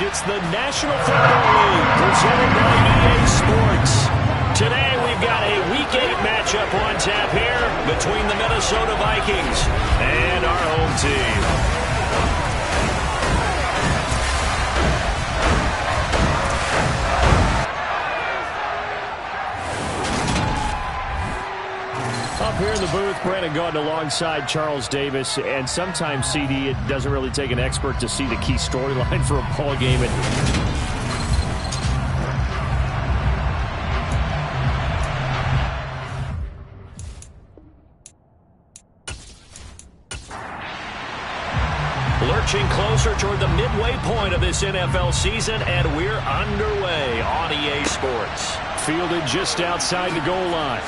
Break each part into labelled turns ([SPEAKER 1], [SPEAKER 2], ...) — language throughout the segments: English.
[SPEAKER 1] It's the National Football League presented by EA Sports. Today we've got a Week 8 matchup on tap here between the Minnesota Vikings and our home team. Up here in the booth, Brandon Gaudin alongside Charles Davis. And sometimes, CD, it doesn't really take an expert to see the key storyline for a ball game. Lurching closer toward the midway point of this NFL season, and we're underway on EA Sports. Fielded just outside the goal line.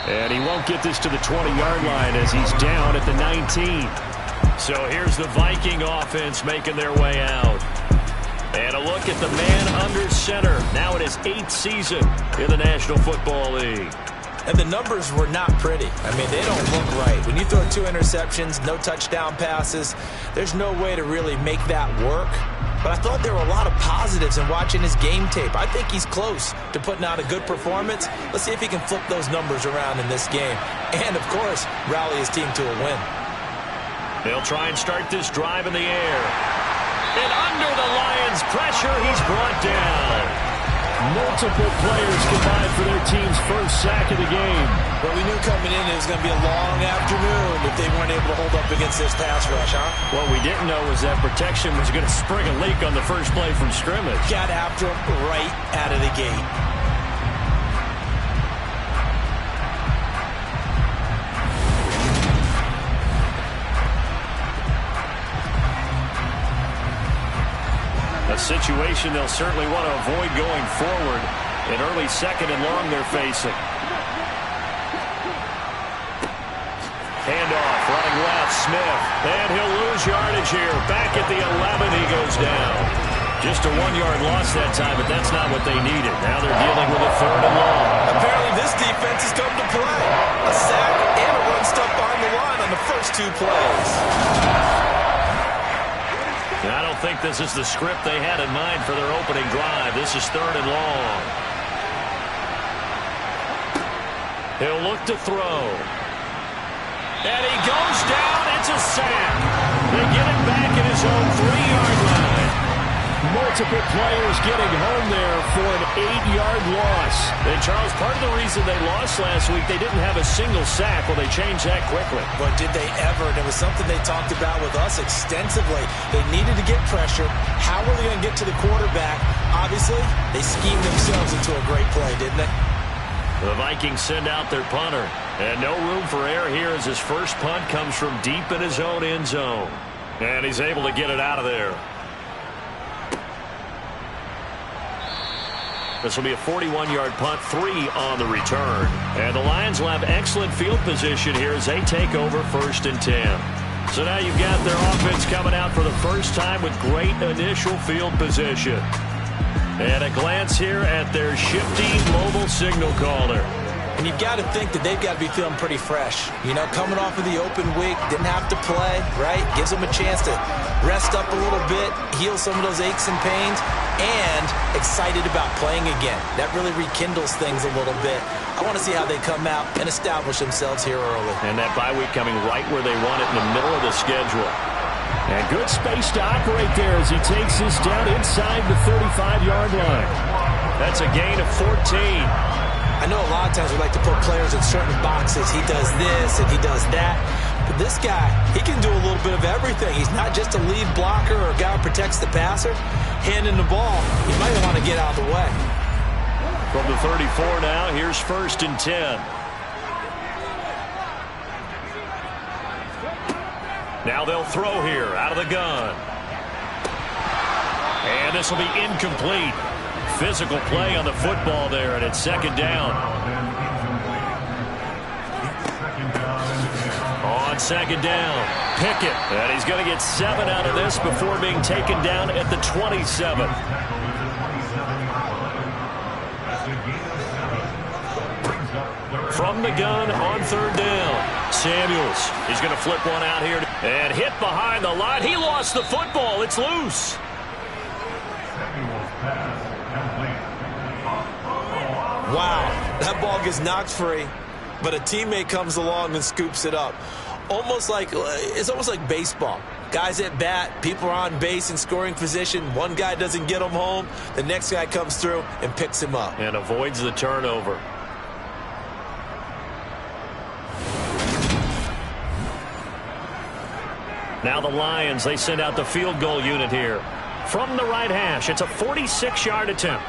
[SPEAKER 1] And he won't get this to the 20-yard line as he's down at the 19. So here's the Viking offense making their way out. And a look at the man under center. Now in his 8th season in the National Football League.
[SPEAKER 2] And the numbers were not pretty. I mean, they don't look right. When you throw 2 interceptions, no touchdown passes, there's no way to really make that work. But I thought there were a lot of positives in watching his game tape. I think he's close to putting out a good performance. Let's see if he can flip those numbers around in this game. And, of course, rally his team to a win.
[SPEAKER 1] They'll try and start this drive in the air. And under the Lions' pressure, he's brought down. Multiple players combined for their team's first sack of the game.
[SPEAKER 2] But we knew coming in it was going to be a long afternoon if they weren't able to hold up against this pass rush, huh?
[SPEAKER 1] What we didn't know was that protection was going to spring a leak on the first play from scrimmage.
[SPEAKER 2] Got after him right out of the gate.
[SPEAKER 1] A situation they'll certainly want to avoid going forward. An early second and long they're facing. Handoff, running left, Smith. And he'll lose yardage here. Back at the 11, he goes down. Just a 1-yard loss that time, but that's not what they needed. Now they're dealing with a 3rd and long.
[SPEAKER 2] Apparently this defense has come to play. A sack and a run stuff on the line on the first 2 plays.
[SPEAKER 1] I don't think this is the script they had in mind for their opening drive. This is 3rd and long. He'll look to throw. And he goes down. It's a sack. They get it back at his own 3-yard line. Multiple players getting home there for an 8-yard loss. And, Charles, part of the reason they lost last week, they didn't have a single sack. Well, they changed that quickly.
[SPEAKER 2] But did they ever? And it was something they talked about with us extensively. They needed to get pressure. How were they going to get to the quarterback? Obviously, they schemed themselves into a great play, didn't they?
[SPEAKER 1] The Vikings send out their punter. And no room for error here as his first punt comes from deep in his own end zone. And he's able to get it out of there. This will be a 41-yard punt, 3 on the return. And the Lions will have excellent field position here as they take over 1st and 10. So now you've got their offense coming out for the first time with great initial field position. And a glance here at their shifty mobile signal caller.
[SPEAKER 2] And you've got to think that they've got to be feeling pretty fresh. You know, coming off of the open week, didn't have to play, right? Gives them a chance to rest up a little bit, heal some of those aches and pains, and excited about playing again. That really rekindles things a little bit. I want to see how they come out and establish themselves here early.
[SPEAKER 1] And that bye week coming right where they want it in the middle of the schedule. And good space to operate there as he takes this down inside the 35-yard line. That's a gain of 14.
[SPEAKER 2] I know a lot of times we like to put players in certain boxes. He does this and he does that. But this guy, he can do a little bit of everything. He's not just a lead blocker or a guy who protects the passer. Handing the ball, he might want to get out of the way.
[SPEAKER 1] From the 34 now, here's 1st and 10. Now they'll throw here out of the gun. And this will be incomplete. Physical play on the football there, and it's 2nd down. On 2nd down, Pickett. And he's going to get 7 out of this before being taken down at the 27. From the gun on 3rd down, Samuels. He's going to flip one out here and hit behind the line. He lost the football. It's loose.
[SPEAKER 2] Wow, that ball gets knocked free, but a teammate comes along and scoops it up. It's almost like baseball. Guys at bat, people are on base in scoring position. One guy doesn't get him home. The next guy comes through and picks him up.
[SPEAKER 1] And avoids the turnover. Now the Lions, they send out the field goal unit here. From the right hash, it's a 46-yard attempt.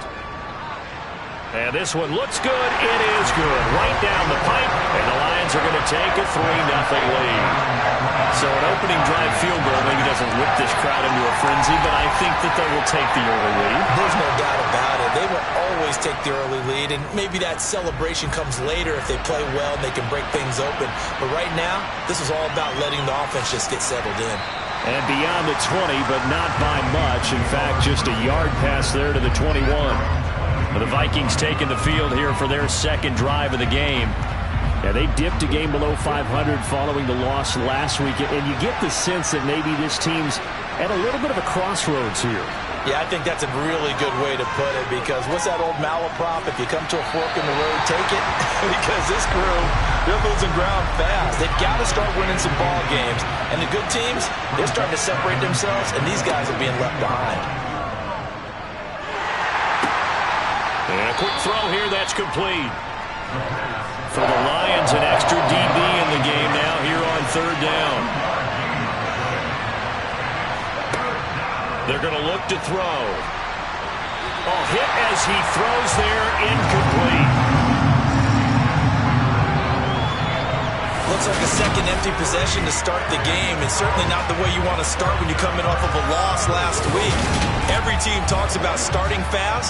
[SPEAKER 1] And this one looks good. It is good. Right down the pipe. And the Lions are going to take a 3-0 lead. So an opening drive field goal maybe doesn't whip this crowd into a frenzy, but I think that they will take the early lead.
[SPEAKER 2] There's no doubt about it. They will always take the early lead, and maybe that celebration comes later if they play well and they can break things open. But right now, this is all about letting the offense just get settled in.
[SPEAKER 1] And beyond the 20, but not by much. In fact, just a yard pass there to the 21. The Vikings taking the field here for their second drive of the game. Yeah, they dipped a game below 500 following the loss last week, and you get the sense that maybe this team's at a little bit of a crossroads here.
[SPEAKER 2] Yeah, I think that's a really good way to put it, because what's that old malaprop? If you come to a fork in the road, take it. Because this crew, they're losing ground fast. They've got to start winning some ball games. And the good teams, they're starting to separate themselves, and these guys are being left behind.
[SPEAKER 1] And a quick throw here, that's complete. For the Lions, an extra DB in the game now here on third down. They're going to look to throw. Oh, hit as he throws there, incomplete.
[SPEAKER 2] Looks like a second empty possession to start the game, and certainly not the way you want to start when you're coming off of a loss last week. Every team talks about starting fast.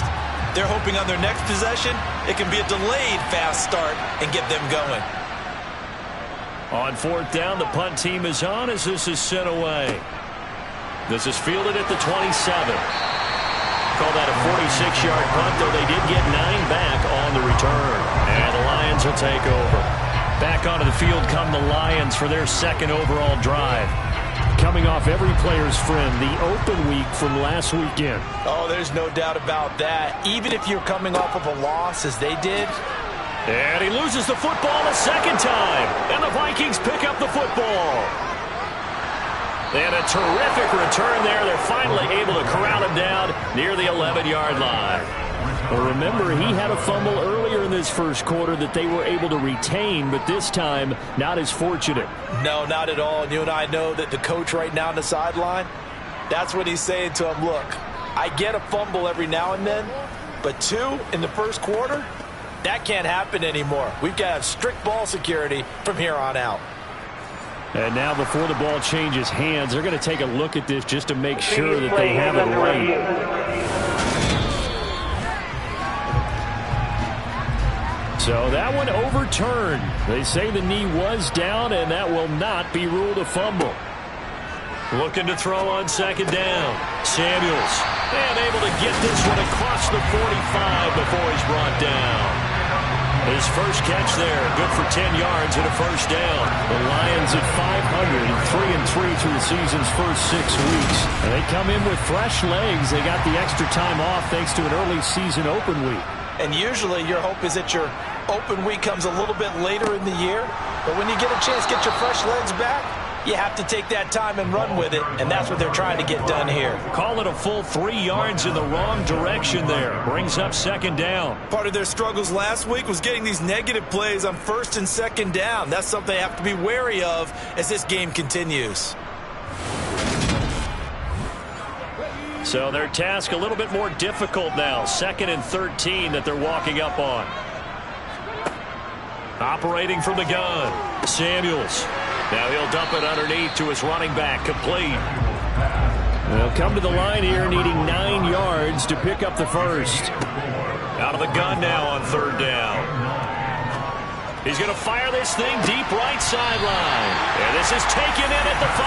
[SPEAKER 2] They're hoping on their next possession, it can be a delayed fast start and get them going.
[SPEAKER 1] On fourth down, the punt team is on as this is sent away. This is fielded at the 27. Call that a 46-yard punt, though they did get 9 back on the return. And the Lions will take over. Back onto the field come the Lions for their second overall drive. Coming off every player's friend, the open week from last weekend.
[SPEAKER 2] Oh, there's no doubt about that. Even if you're coming off of a loss as they did.
[SPEAKER 1] And he loses the football a second time. And the Vikings pick up the football. And a terrific return there. They're finally able to corral him down near the 11-yard line. Well, remember, he had a fumble earlier in this first quarter that they were able to retain, but this time, not as fortunate.
[SPEAKER 2] No, not at all. And you and I know that the coach right now on the sideline, that's what he's saying to him. Look, I get a fumble every now and then, but 2 in the first quarter, that can't happen anymore. We've got to have strict ball security from here on out.
[SPEAKER 1] And now before the ball changes hands, they're going to take a look at this just to make sure that they have it right. So that one overturned. They say the knee was down, and that will not be ruled a fumble. Looking to throw on second down. Samuels. And able to get this one across the 45 before he's brought down. His first catch there, good for 10 yards and a first down. The Lions at 500, 3-3 through the season's first 6 weeks. And they come in with fresh legs. They got the extra time off thanks to an early season open week.
[SPEAKER 2] And usually your hope is that your open week comes a little bit later in the year. But when you get a chance to get your fresh legs back, you have to take that time and run with it. And that's what they're trying to get done here.
[SPEAKER 1] Call it a full 3 yards in the wrong direction there. Brings up second down.
[SPEAKER 2] Part of their struggles last week was getting these negative plays on first and second down. That's something they have to be wary of as this game continues.
[SPEAKER 1] So their task a little bit more difficult now. 2nd and 13 that they're walking up on. Operating from the gun. Samuels. Now he'll dump it underneath to his running back. Complete. They'll come to the line here needing 9 yards to pick up the first. Out of the gun now on third down. He's going to fire this thing deep right sideline. And this is taken in at the 5.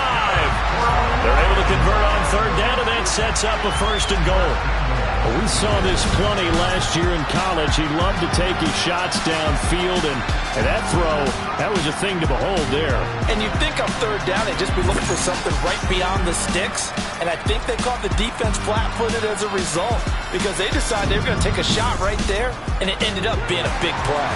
[SPEAKER 1] They're able to convert on third down, and that sets up a 1st and goal. Well, we saw this plenty last year in college. He loved to take his shots downfield, and that throw, that was a thing to behold there.
[SPEAKER 2] And you'd think on third down they'd just be looking for something right beyond the sticks, and I think they caught the defense flat-footed as a result because they decided they were going to take a shot right there, and it ended up being a big play.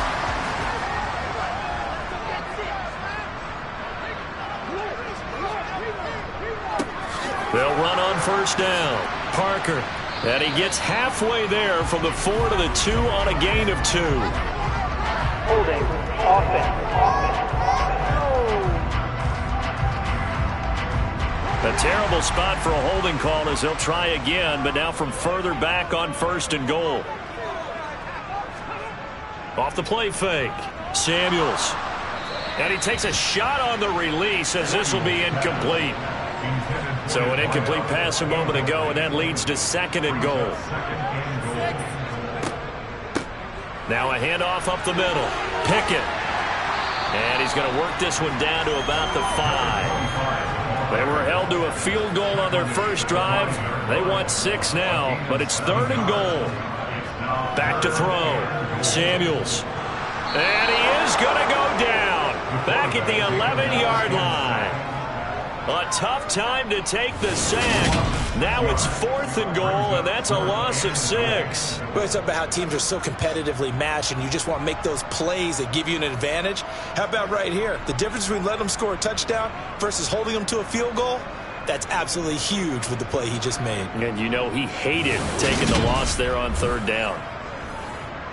[SPEAKER 1] They'll run on first down. Parker. And he gets halfway there from the 4 to the 2 on a gain of 2.
[SPEAKER 3] Holding. Offense.
[SPEAKER 1] A terrible spot for a holding call as they'll try again, but now from further back on first and goal. Off the play fake. Samuels. And he takes a shot on the release as this will be incomplete. So an incomplete pass a moment ago, and that leads to second and goal. Now a handoff up the middle. Pickett. And he's going to work this one down to about the 5. They were held to a field goal on their first drive. They want 6 now, but it's third and goal. Back to throw. Samuels. And he is going to go down. Back at the 11-yard line. A tough time to take the sack. Now it's fourth and goal, and that's a loss of 6.
[SPEAKER 2] Well, it's about how teams are so competitively matched, and you just want to make those plays that give you an advantage. How about right here? The difference between letting them score a touchdown versus holding them to a field goal, that's absolutely huge with the play he just made.
[SPEAKER 1] And you know he hated taking the loss there on third down.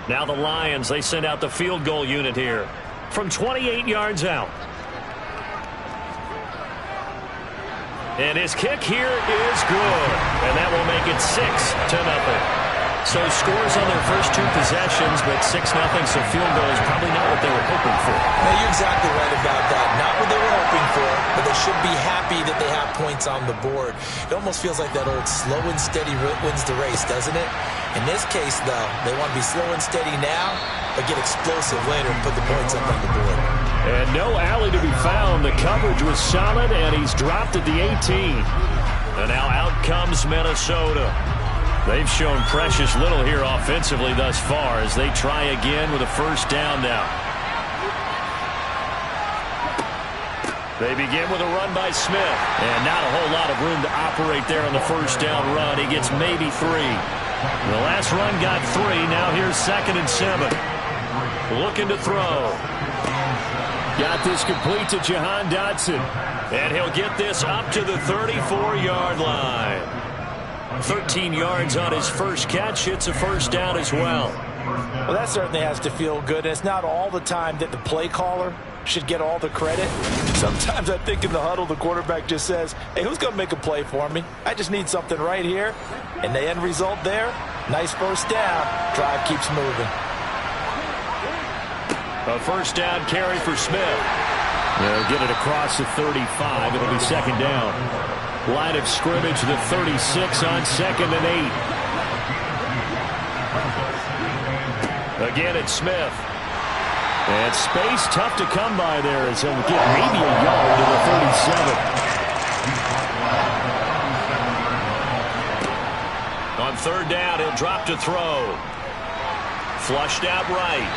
[SPEAKER 1] Now the Lions, they send out the field goal unit here from 28 yards out. And his kick here is good. And that will make it 6-0. So scores on their first 2 possessions, but 6-0, so field goal is probably not what they were hoping for.
[SPEAKER 2] Now, you're exactly right about that. Not what they were hoping for, but they should be happy that they have points on the board. It almost feels like that old slow and steady wins the race, doesn't it? In this case, though, they want to be slow and steady now, but get explosive later and put the points up on the board.
[SPEAKER 1] And no alley to be found. The coverage was solid, and he's dropped at the 18. And now out comes Minnesota. They've shown precious little here offensively thus far as they try again with a first down now. They begin with a run by Smith. And not a whole lot of room to operate there on the first down run. He gets maybe 3. The last run got 3. Now here's 2nd and 7. Looking to throw. Got this complete to Jahan Dotson. And he'll get this up to the 34-yard line. 13 yards on his first catch. It's a first down as well.
[SPEAKER 2] Well, that certainly has to feel good. And it's not all the time that the play caller should get all the credit. Sometimes I think in the huddle, the quarterback just says, hey, who's going to make a play for me? I just need something right here. And the end result there, nice first down. Drive keeps moving.
[SPEAKER 1] A first down carry for Smith. They'll get it across the 35. It'll be second down. Line of scrimmage, the 36 on 2nd and 8. Again, it's Smith. And space tough to come by there as he'll get maybe a yard to the 37. On third down, he'll drop to throw. Flushed out right.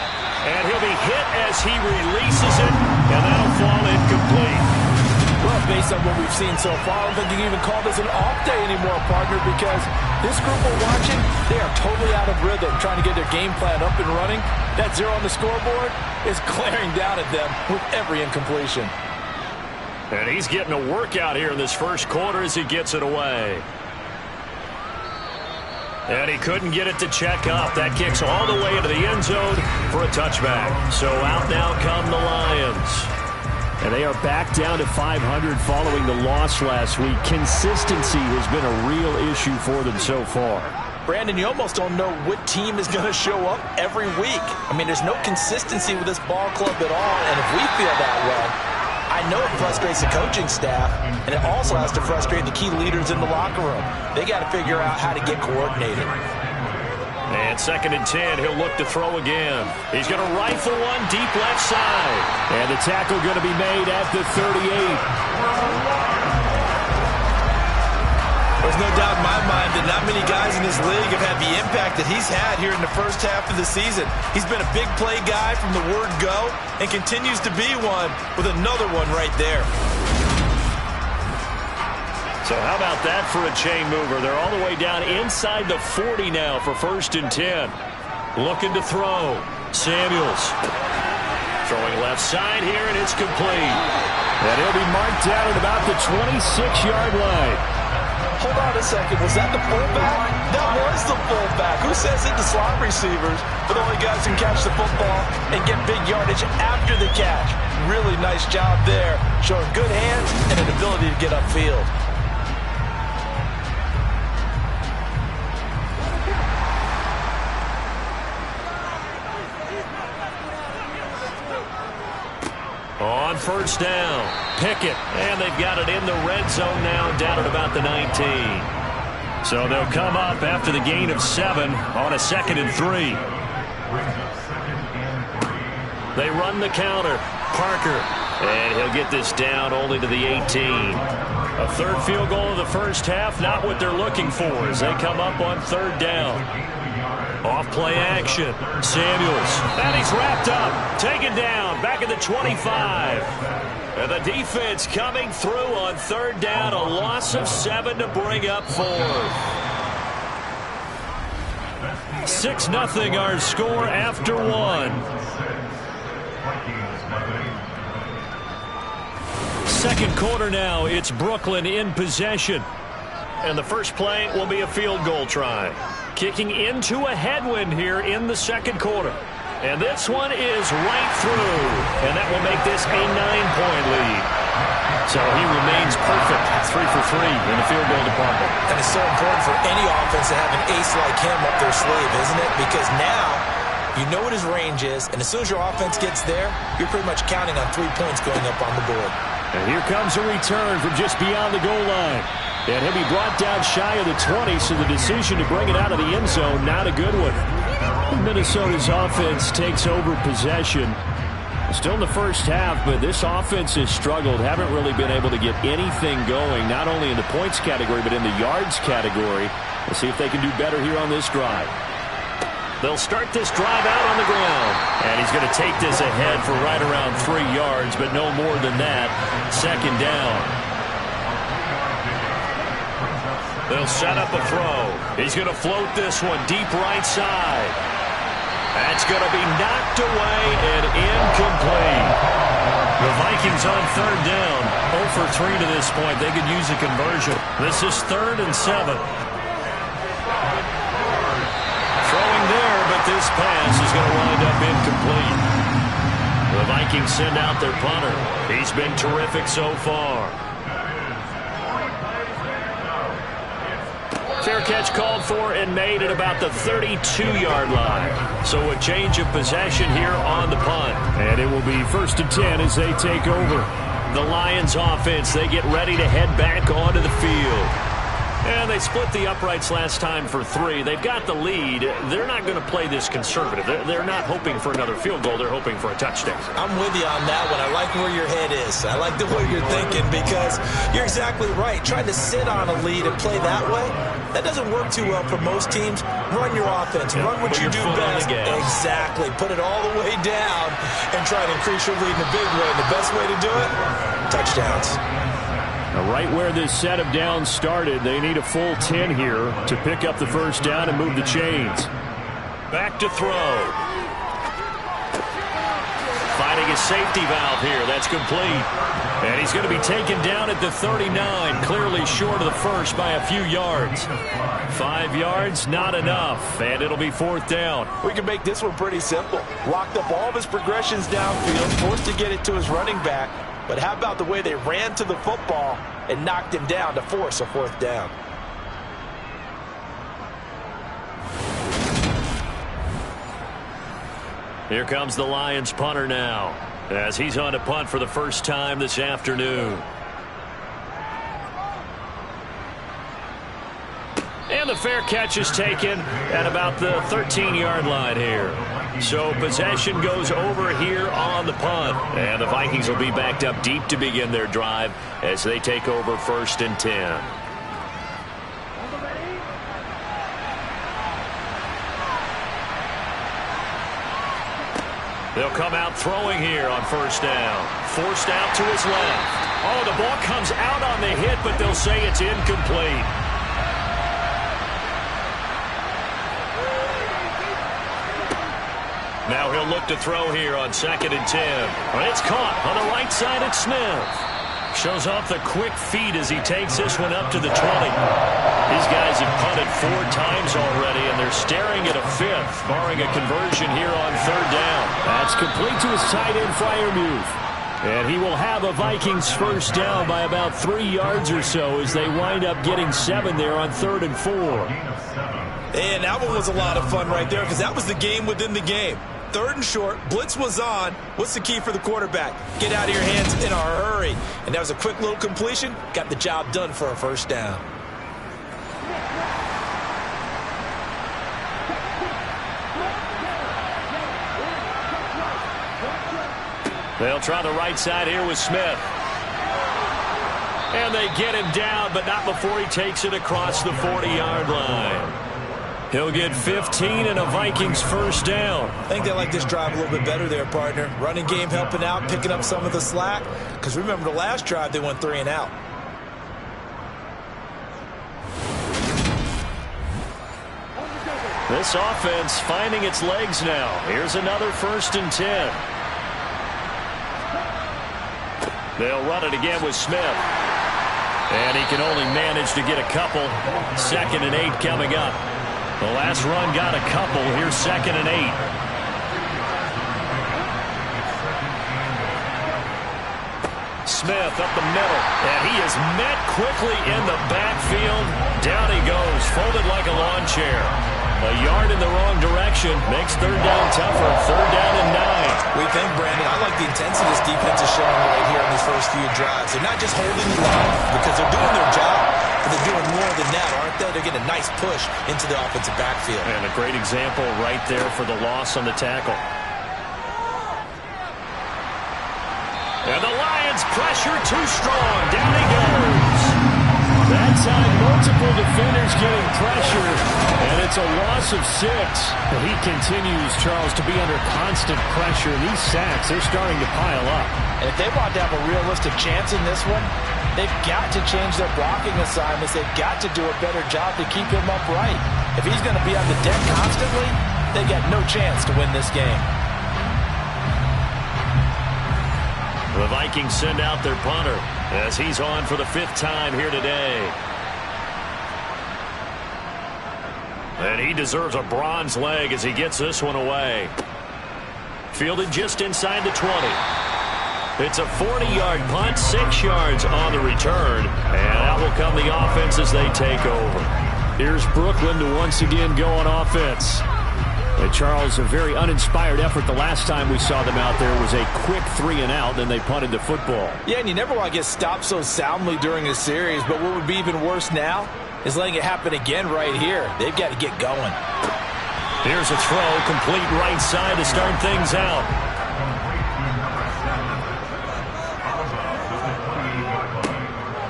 [SPEAKER 1] And he'll be hit as he releases it, and that'll fall incomplete.
[SPEAKER 2] Well, based on what we've seen so far, I don't think you can even call this an off day anymore, partner, because this group we're watching, they are totally out of rhythm, trying to get their game plan up and running. That 0 on the scoreboard is glaring down at them with every incompletion.
[SPEAKER 1] And he's getting a workout here in this first quarter as he gets it away. And he couldn't get it to check up. That kicks all the way into the end zone for a touchback. So out now come the Lions. And they are back down to 500 following the loss last week. Consistency has been a real issue for them so far.
[SPEAKER 2] Brandon, you almost don't know what team is going to show up every week. I mean, there's no consistency with this ball club at all. And if we feel that way, I know it frustrates the coaching staff, and it also has to frustrate the key leaders in the locker room. They got to figure out how to get coordinated.
[SPEAKER 1] And 2nd and 10, he'll look to throw again. He's going to rifle one deep left side. And the tackle going to be made at the 38.
[SPEAKER 2] There's There's no doubt in my mind that not many guys in this league have had the impact that he's had here in the first half of the season. He's been a big play guy from the word go and continues to be one with another one right there.
[SPEAKER 1] So how about that for a chain mover? They're all the way down inside the 40 now for 1st and 10. Looking to throw. Samuels. Throwing left side here, and it's complete. And he'll be marked down at about the 26-yard line.
[SPEAKER 2] Hold on a second. Was that the fullback? That was the fullback. Who says it to slot receivers? But only guys who catch the football and get big yardage after the catch. Really nice job there. Showing good hands and an ability to get upfield.
[SPEAKER 1] On 1st down, Pickett, and they've got it in the red zone now, down at about the 19. So they'll come up after the gain of 7 on a 2nd and 3. They run the counter. Parker, and he'll get this down only to the 18. A 3rd field goal of the first half, not what they're looking for as they come up on 3rd down. Off play action. Samuels. And he's wrapped up. Taken down. Back at the 25. And the defense coming through on 3rd down. A loss of 7 to bring up 4th. 6-0 our score after 1. 2nd quarter now. It's Brooklyn in possession. And the first play will be a field goal try. Kicking into a headwind here in the 2nd quarter. And this one is right through. And that will make this a 9-point lead. So he remains perfect. 3 for 3 in the field goal department.
[SPEAKER 2] And it's so important for any offense to have an ace like him up their sleeve, isn't it? Because now you know what his range is. And as soon as your offense gets there, you're pretty much counting on 3 points going up on the board.
[SPEAKER 1] And here comes a return from just beyond the goal line. And he'll be brought down shy of the 20, so the decision to bring it out of the end zone, not a good one. Minnesota's offense takes over possession. Still in the first half, but this offense has struggled. Haven't really been able to get anything going, not only in the points category, but in the yards category. Let's see if they can do better here on this drive. They'll start this drive out on the ground. And he's going to take this ahead for right around 3 yards, but no more than that. 2nd down. They'll set up a throw. He's going to float this one deep right side. That's going to be knocked away and incomplete. The Vikings on 3rd down. 0 for 3 to this point. They could use a conversion. This is 3rd and 7. Throwing there, but this pass is going to wind up incomplete. The Vikings send out their punter. He's been terrific so far. Fair catch called for and made at about the 32-yard line. So a change of possession here on the punt. And it will be 1st and 10 as they take over. The Lions offense, they get ready to head back onto the field. And they split the uprights last time for 3. They've got the lead. They're not going to play this conservative. They're not hoping for another field goal. They're hoping for a touchdown.
[SPEAKER 2] I'm with you on that one. I like where your head is. I like the way you're thinking because you're exactly right. Trying to sit on a lead and play that way, that doesn't work too well for most teams. Run your offense. Run what you do best. Exactly. Put it all the way down and try to increase your lead in a big way. The best way to do it, touchdowns.
[SPEAKER 1] Right where this set of downs started, they need a full 10 here to pick up the 1st down and move the chains. Back to throw. Finding a safety valve here. That's complete. And he's going to be taken down at the 39, clearly short of the 1st by a few yards. 5 yards, not enough, and it'll be 4th down.
[SPEAKER 2] We can make this one pretty simple. Locked up all of his progressions downfield, forced to get it to his running back. But how about the way they ran to the football and knocked him down to force a 4th down?
[SPEAKER 1] Here comes the Lions punter now, as he's on to punt for the first time this afternoon. And the fair catch is taken at about the 13-yard line here. So possession goes over here on the punt. And the Vikings will be backed up deep to begin their drive as they take over 1st and 10. They'll come out throwing here on first down. Forced out to his left. Oh, the ball comes out on the hit, but they'll say it's incomplete. Now he'll look to throw here on 2nd and 10. Well, it's caught on the right side at Smith. Shows off the quick feet as he takes this one up to the 20. These guys have punted 4 times already, and they're staring at a 5th, barring a conversion here on 3rd down. That's complete to his tight end Freiermuth. And he will have a Vikings first down by about 3 yards or so as they wind up getting 7 there on 3rd and 4.
[SPEAKER 2] And that one was a lot of fun right there because that was the game within the game. 3rd and short, blitz was on. What's the key for the quarterback? Get out of your hands in a hurry. And that was a quick little completion. Got the job done for a first down.
[SPEAKER 1] They'll try the right side here with Smith. And they get him down, but not before he takes it across the 40-yard line. He'll get 15 and a Vikings first down.
[SPEAKER 2] I think they like this drive a little bit better there, partner. Running game helping out, picking up some of the slack. Because remember the last drive, they went 3 and out.
[SPEAKER 1] This offense finding its legs now. Here's another 1st and 10. They'll run it again with Smith. And he can only manage to get a couple. 2nd and 8 coming up. The last run got a couple. Here's 2nd and 8. Smith up the middle. And he is met quickly in the backfield. Down he goes, folded like a lawn chair. A yard in the wrong direction makes 3rd down tougher. 3rd down and 9.
[SPEAKER 2] We think, Brandon, I like the intensity this defense is showing right here in these first few drives. They're not just holding the line because they're doing their job, but they're doing more than that, aren't they? They're getting a nice push into the offensive backfield.
[SPEAKER 1] And a great example right there for the loss on the tackle. And the Lions pressure too strong. Down he goes. That time, multiple defenders getting pressure, and it's a loss of 6. But he continues, Charles, to be under constant pressure. These sacks, they're starting to pile up.
[SPEAKER 2] And if they want to have a realistic chance in this one, they've got to change their blocking assignments. They've got to do a better job to keep him upright. If he's going to be on the deck constantly, they got no chance to win this game.
[SPEAKER 1] The Vikings send out their punter as he's on for the 5th time here today. And he deserves a bronze leg as he gets this one away. Fielded just inside the 20. It's a 40-yard punt, 6 yards on the return. And out will come the offense as they take over. Here's Brooklyn to once again go on offense. And Charles, a very uninspired effort the last time we saw them out there was a quick 3 and out, then they punted the football.
[SPEAKER 2] Yeah, and you never want to get stopped so soundly during a series, but what would be even worse now is letting it happen again right here. They've got to get going.
[SPEAKER 1] Here's a throw, complete right side to start things out.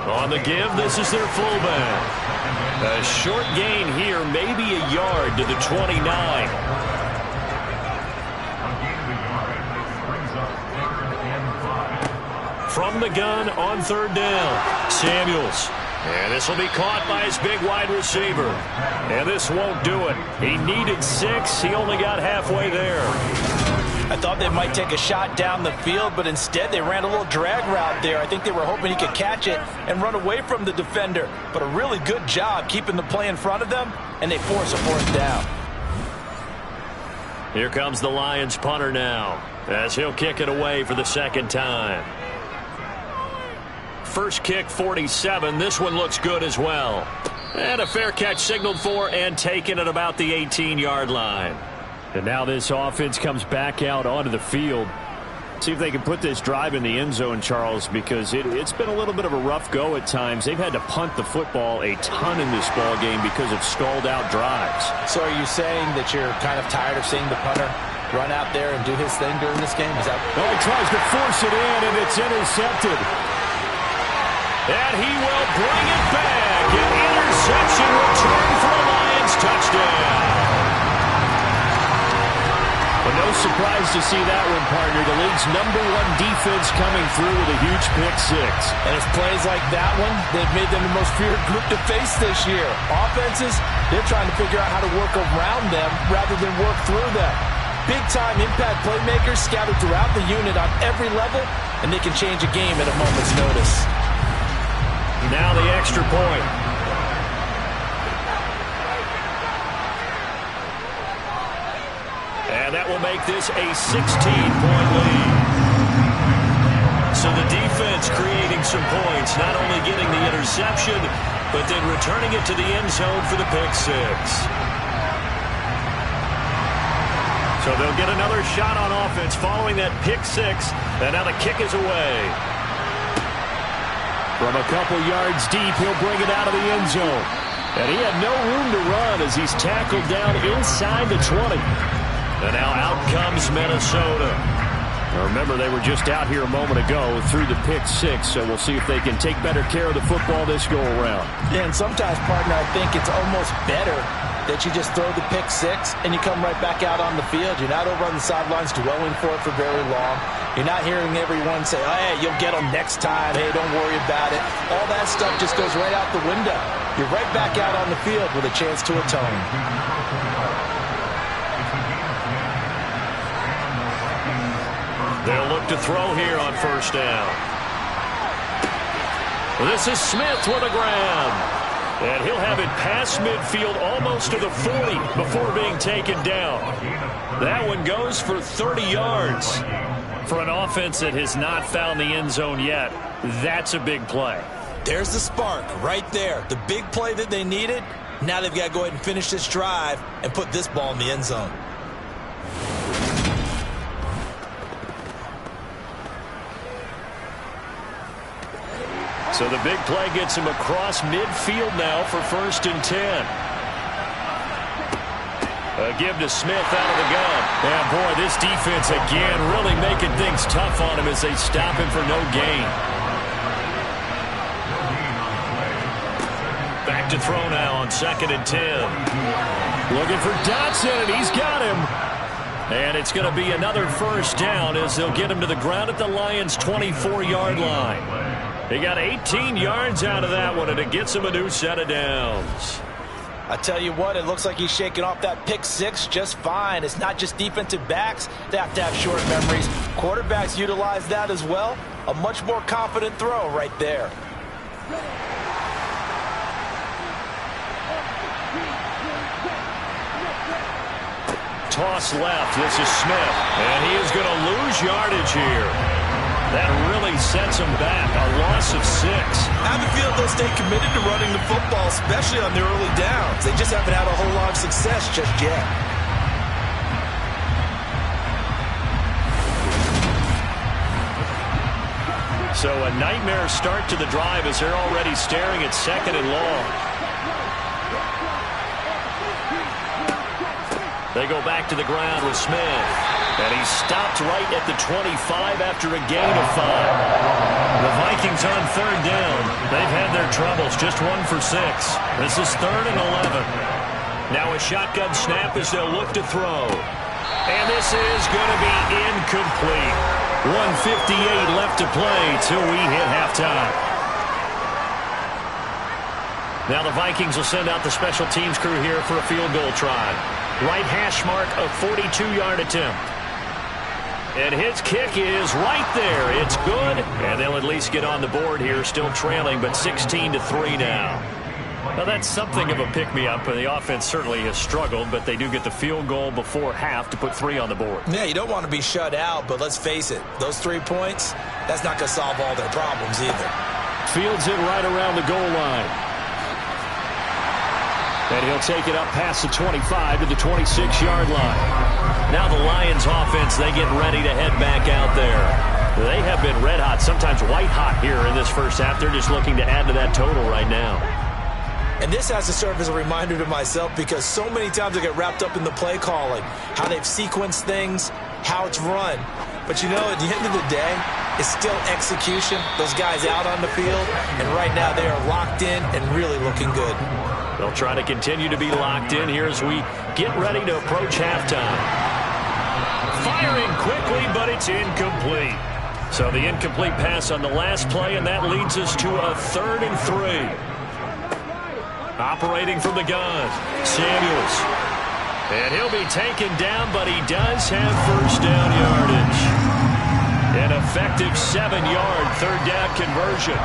[SPEAKER 1] On the give, this is their fullback. A short gain here, maybe a yard to the 29. From the gun on 3rd down, Samuels. And this will be caught by his big wide receiver. And this won't do it. He needed 6. He only got halfway there.
[SPEAKER 2] I thought they might take a shot down the field, but instead they ran a little drag route there. I think they were hoping he could catch it and run away from the defender. But a really good job keeping the play in front of them, and they force a 4th down.
[SPEAKER 1] Here comes the Lions punter now as he'll kick it away for the 2nd time. First kick, 47. This one looks good as well. And a fair catch signaled for and taken at about the 18-yard line. And now this offense comes back out onto the field. See if they can put this drive in the end zone, Charles, because it's been a little bit of a rough go at times. They've had to punt the football a ton in this ball game because of stalled-out drives.
[SPEAKER 2] So are you saying that you're kind of tired of seeing the punter run out there and do his thing during this game? Is that?
[SPEAKER 1] Oh, he tries to force it in, and it's intercepted. And he will bring it back. An interception return for a Lions touchdown. But no surprised to see that one, partner. The league's #1 defense coming through with a huge pick-6.
[SPEAKER 2] And it's plays like that one that made them the most feared group to face this year. Offenses, they're trying to figure out how to work around them rather than work through them. Big-time impact playmakers scattered throughout the unit on every level, and they can change a game at a moment's notice.
[SPEAKER 1] Now the extra point. And that will make this a 16-point lead. So the defense creating some points, not only getting the interception, but then returning it to the end zone for the pick-6. So they'll get another shot on offense following that pick-6, and now the kick is away. From a couple yards deep, he'll bring it out of the end zone. And he had no room to run as he's tackled down inside the 20. And now out comes Minnesota. Now remember, they were just out here a moment ago through the pick-6, so we'll see if they can take better care of the football this go-around.
[SPEAKER 2] Yeah, and sometimes, partner, I think it's almost better that you just throw the pick-6 and you come right back out on the field. You're not over on the sidelines dwelling for it for very long. You're not hearing everyone say, oh, hey, you'll get them next time. Hey, don't worry about it. All that stuff just goes right out the window. You're right back out on the field with a chance to atone.
[SPEAKER 1] They'll look to throw here on first down. This is Smith with a grab. And he'll have it past midfield almost to the 40 before being taken down. That one goes for 30 yards. For an offense that has not found the end zone yet, that's a big play.
[SPEAKER 2] There's the spark right there. The big play that they needed. Now they've got to go ahead and finish this drive and put this ball in the end zone.
[SPEAKER 1] So the big play gets him across midfield now for 1st and 10. A give to Smith out of the gun. And boy, this defense again really making things tough on him as they stop him for no gain. Back to throw now on 2nd and 10. Looking for Dotson, and he's got him. And it's going to be another first down as they'll get him to the ground at the Lions' 24-yard line. He got 18 yards out of that one, and it gets him a new set of downs.
[SPEAKER 2] I tell you what, it looks like he's shaking off that pick-6 just fine. It's not just defensive backs. They have to have short memories. Quarterbacks utilize that as well. A much more confident throw right there.
[SPEAKER 1] Toss left. This is Smith. And he is going to lose yardage here. That really sets him back. A loss of 6.
[SPEAKER 2] I have a feeling they'll stay committed to running the football, especially on their early downs. They just haven't had a whole lot of success just yet.
[SPEAKER 1] So a nightmare start to the drive as they're already staring at 2nd and long. They go back to the ground with Smith. And he stopped right at the 25 after a gain of 5. The Vikings on 3rd down. They've had their troubles. Just 1 for 6. This is 3rd and 11. Now a shotgun snap as they'll look to throw. And this is going to be incomplete. 1:58 left to play till we hit halftime. Now the Vikings will send out the special teams crew here for a field goal try. Right hash mark, a 42-yard attempt. And his kick is right there. It's good. And they'll at least get on the board here, still trailing, but 16-3 now. Now, that's something of a pick-me-up. The offense certainly has struggled, but they do get the field goal before half to put 3 on the board.
[SPEAKER 2] Yeah, you don't want to be shut out, but let's face it. Those 3 points, that's not going to solve all their problems either.
[SPEAKER 1] Fields it right around the goal line. And he'll take it up past the 25 to the 26-yard line. Now the Lions offense, they get ready to head back out there. They have been red hot, sometimes white hot here in this first half. They're just looking to add to that total right now.
[SPEAKER 2] And this has to serve as a reminder to myself because so many times I get wrapped up in the play calling, how they've sequenced things, how it's run. But you know, at the end of the day, it's still execution. Those guys out on the field, and right now they are locked in and really looking good.
[SPEAKER 1] They'll try to continue to be locked in here as we get ready to approach halftime. firing quickly, but it's incomplete. So the incomplete pass on the last play, and that leads us to a 3rd and 3. Operating from the gun, Samuels. And he'll be taken down, but he does have first down yardage. An effective 7-yard third down conversion.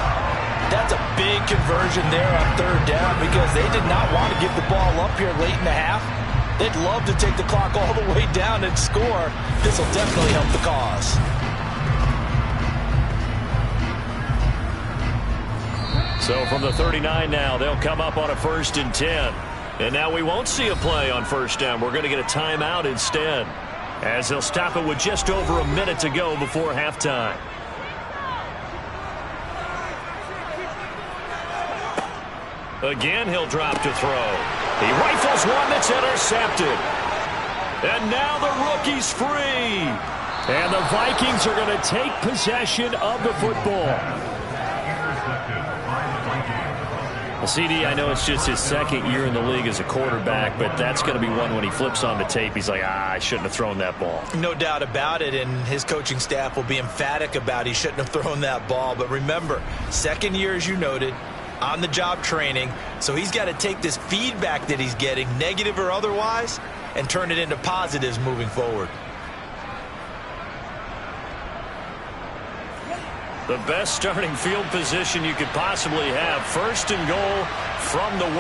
[SPEAKER 2] That's a big conversion there on third down because they did not want to give the ball up here late in the half. They'd love to take the clock all the way down and score. This will definitely help the cause.
[SPEAKER 1] So from the 39 now, they'll come up on a 1st and 10. And now we won't see a play on first down. We're going to get a timeout instead, as they'll stop it with just over a minute to go before halftime. Again, he'll drop to throw. He rifles one that's intercepted. And now the rookie's free. And the Vikings are going to take possession of the football. Well, CD, I know it's just his 2nd year in the league as a quarterback, but that's going to be one when he flips on the tape. He's like, I shouldn't have thrown that ball.
[SPEAKER 2] No doubt about it, and his coaching staff will be emphatic about he shouldn't have thrown that ball. But remember, 2nd year, as you noted, on-the-job training, so he's got to take this feedback that he's getting, negative or otherwise, and turn it into positives moving forward.
[SPEAKER 1] The best starting field position you could possibly have. 1st and goal from the 1.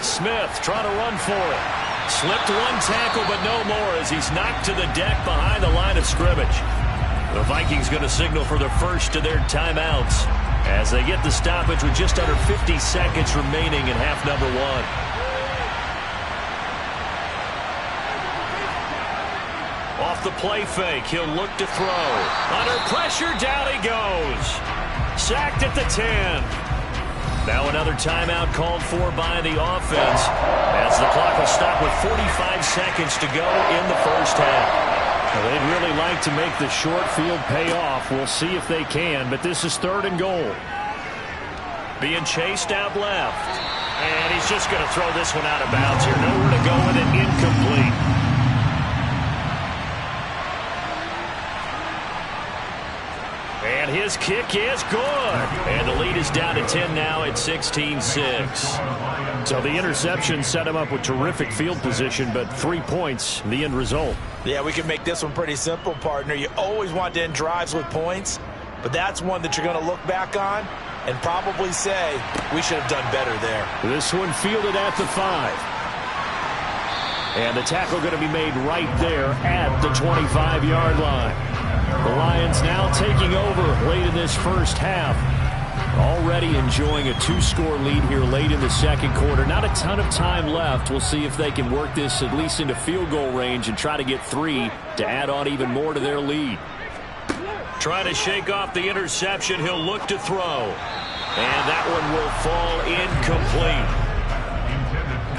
[SPEAKER 1] Smith trying to run for it. Slipped one tackle, but no more as he's knocked to the deck behind the line of scrimmage. The Vikings going to signal for the first of their timeouts as they get the stoppage with just under 50 seconds remaining in half number 1. Off the play fake, he'll look to throw. Under pressure, down he goes. Sacked at the 10. Now another timeout called for by the offense as the clock will stop with 45 seconds to go in the first half. Well, they'd really like to make the short field pay off. We'll see if they can, but this is 3rd and goal. Being chased out left. And he's just going to throw this one out of bounds here. Nowhere to go with it, incomplete. And his kick is good. And the lead is down to 10 now at 16-6. So the interception set him up with terrific field position, but 3 points, the end result.
[SPEAKER 2] Yeah, we can make this one pretty simple, partner. You always want to end drives with points, but that's one that you're going to look back on and probably say, we should have done better there.
[SPEAKER 1] This one fielded at the 5. And the tackle going to be made right there at the 25-yard line. The Lions now taking over late in this first half. Already enjoying a 2-score lead here late in the second quarter. Not a ton of time left. We'll see if they can work this at least into field goal range and try to get 3 to add on even more to their lead. Trying to shake off the interception. He'll look to throw. And that one will fall incomplete.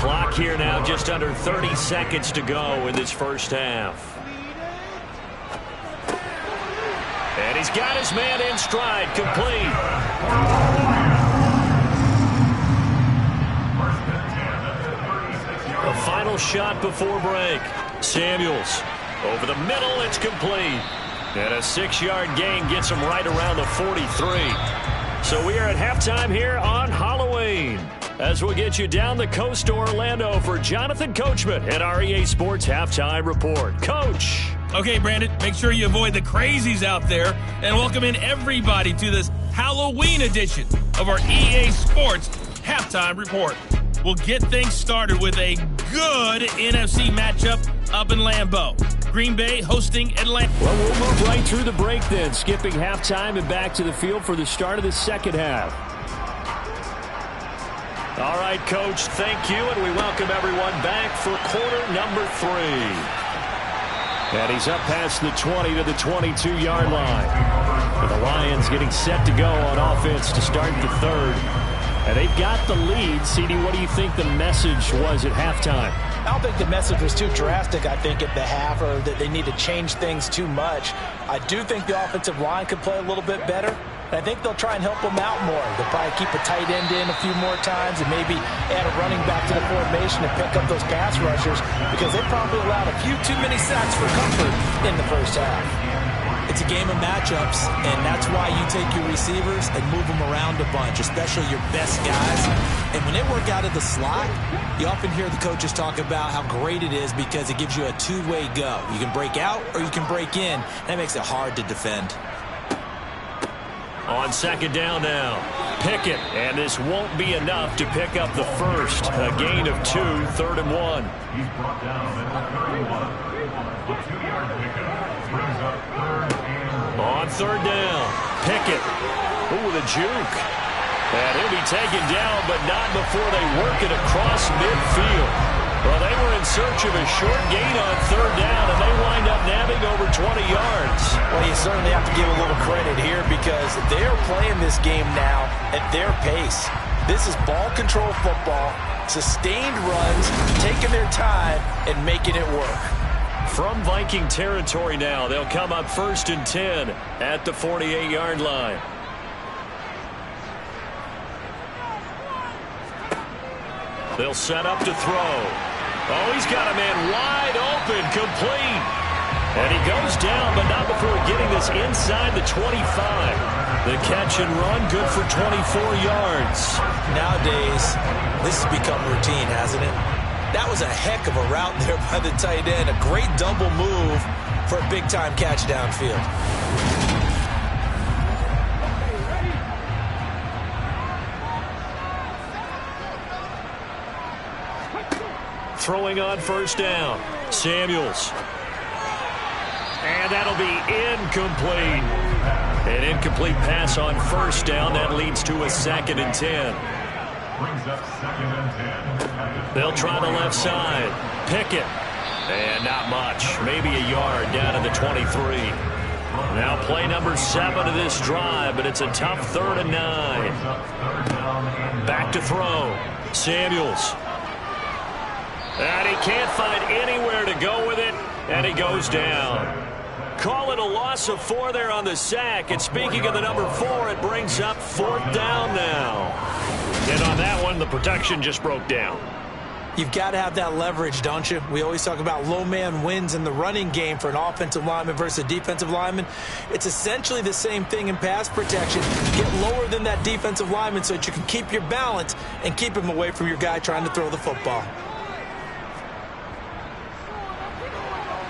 [SPEAKER 1] Clock here now just under 30 seconds to go in this first half. And he's got his man in stride, complete. A final shot before break. Samuels over the middle, it's complete. And a 6-yard gain gets him right around the 43. So we are at halftime here on Halloween, as we'll get you down the coast to Orlando for Jonathan Coachman at our EA Sports Halftime Report. Coach.
[SPEAKER 4] Okay, Brandon, make sure you avoid the crazies out there and welcome in everybody to this Halloween edition of our EA Sports Halftime Report. We'll get things started with a good NFC matchup up in Lambeau. Green Bay hosting Atlanta.
[SPEAKER 1] Well, we'll move right through the break then, skipping halftime and back to the field for the start of the second half. All right, Coach, thank you, and we welcome everyone back for quarter number 3. And he's up past the 20 to the 22-yard line. And the Lions getting set to go on offense to start the third. And they've got the lead. CD, what do you think the message was at halftime?
[SPEAKER 2] I don't think the message was too drastic, I think, at the half, or that they need to change things too much. I do think the offensive line could play a little bit better. And I think they'll try and help them out more. They'll probably keep a tight end in a few more times and maybe add a running back to the formation and pick up those pass rushers because they probably allowed a few too many sacks for comfort in the first half. It's a game of matchups, and that's why you take your receivers and move them around a bunch, especially your best guys. And when they work out of the slot, you often hear the coaches talk about how great it is because it gives you a two-way go. You can break out or you can break in, and that makes it hard to defend.
[SPEAKER 1] On second down now, Pickett, and this won't be enough to pick up the first. A gain of 2, 3rd and 1.
[SPEAKER 5] He's brought down at 31. A 2-yard pickup brings up 3rd and 1.
[SPEAKER 1] On third down, Pickett. Ooh, with a juke. And he'll be taken down, but not before they work it across midfield. Well, they were in search of a short gain on third down, and they wind up nabbing over 20 yards.
[SPEAKER 2] Well, you certainly have to give a little credit here because they're playing this game now at their pace. This is ball control football, sustained runs, taking their time, and making it work.
[SPEAKER 1] From Viking territory now, they'll come up 1st and 10 at the 48-yard line. They'll set up to throw. Oh, he's got a man wide open, complete. And he goes down, but not before getting this inside the 25. The catch and run, good for 24 yards.
[SPEAKER 2] Nowadays, this has become routine, hasn't it? That was a heck of a route there by the tight end. A great double move for a big-time catch downfield.
[SPEAKER 1] Throwing on first down, Samuels. And that'll be incomplete. An incomplete pass on first down. That leads to a 2nd and 10.
[SPEAKER 5] Brings up 2nd and 10.
[SPEAKER 1] They'll try the left side. Pickett. And not much. Maybe a yard down to the 23. Now play number 7 of this drive, but it's a tough 3rd and 9. Back to throw. Samuels. And he can't find anywhere to go with it, and he goes down. Call it a loss of 4 there on the sack. And speaking of the number 4, it brings up 4th down now. And on that one, the protection just broke down.
[SPEAKER 2] You've got to have that leverage, don't you? We always talk about low man wins in the running game for an offensive lineman versus a defensive lineman. It's essentially the same thing in pass protection. Get lower than that defensive lineman so that you can keep your balance and keep him away from your guy trying to throw the football.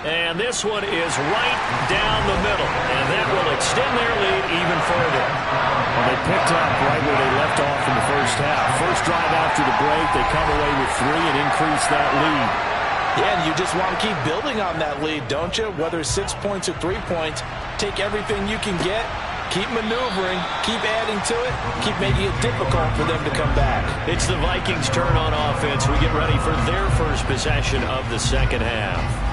[SPEAKER 1] And this one is right down the middle, and that will extend their lead even further.
[SPEAKER 6] Well, they picked up right where they left off in the first half. First drive after the break, they come away with 3 and increase that lead.
[SPEAKER 2] Yeah, and you just want to keep building on that lead, don't you? Whether it's 6 points or 3 points, take everything you can get, keep maneuvering, keep adding to it, keep making it difficult for them to come back.
[SPEAKER 1] It's the Vikings' turn on offense. We get ready for their first possession of the second half.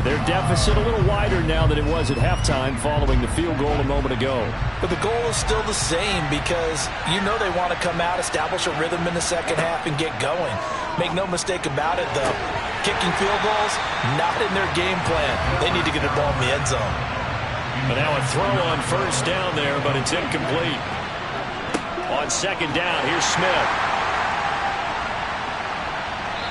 [SPEAKER 6] Their deficit a little wider now than it was at halftime following the field goal a moment ago.
[SPEAKER 2] But the goal is still the same because you know they want to come out, establish a rhythm in the second half, and get going. Make no mistake about it, though. Kicking field goals, not in their game plan. They need to get the ball in the end zone.
[SPEAKER 1] But now a throw on first down there, but it's incomplete. On second down, here's Smith.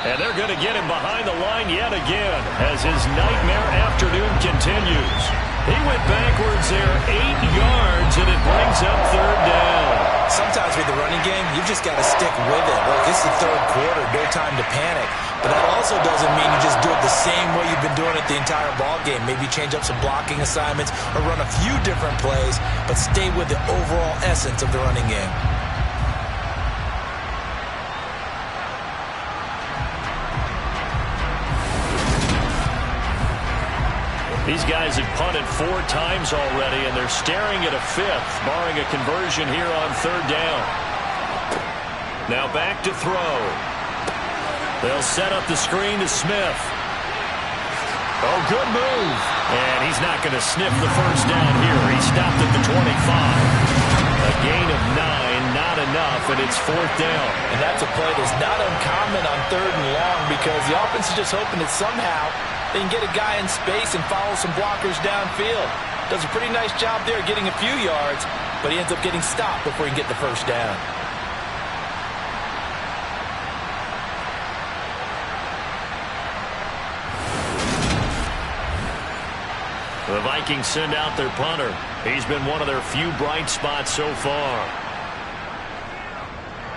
[SPEAKER 1] And they're going to get him behind the line yet again as his nightmare afternoon continues. He went backwards there 8 yards, and it brings up third down.
[SPEAKER 2] Sometimes with the running game, you've just got to stick with it. Look, it's the third quarter, no time to panic. But that also doesn't mean you just do it the same way you've been doing it the entire ball game. Maybe change up some blocking assignments or run a few different plays, but stay with the overall essence of the running game.
[SPEAKER 1] These guys have punted 4 times already, and they're staring at a 5th, barring a conversion here on third down. Now back to throw. They'll set up the screen to Smith. Oh, good move. And he's not going to sniff the first down here. He stopped at the 25. A gain of 9, not enough, and it's 4th down.
[SPEAKER 2] And that's a play that's not uncommon on third and long because the offense is just hoping that somehow They can get a guy in space and follow some blockers downfield. Does a pretty nice job there getting a few yards, but he ends up getting stopped before he can get the first down.
[SPEAKER 1] The Vikings send out their punter. He's been one of their few bright spots so far.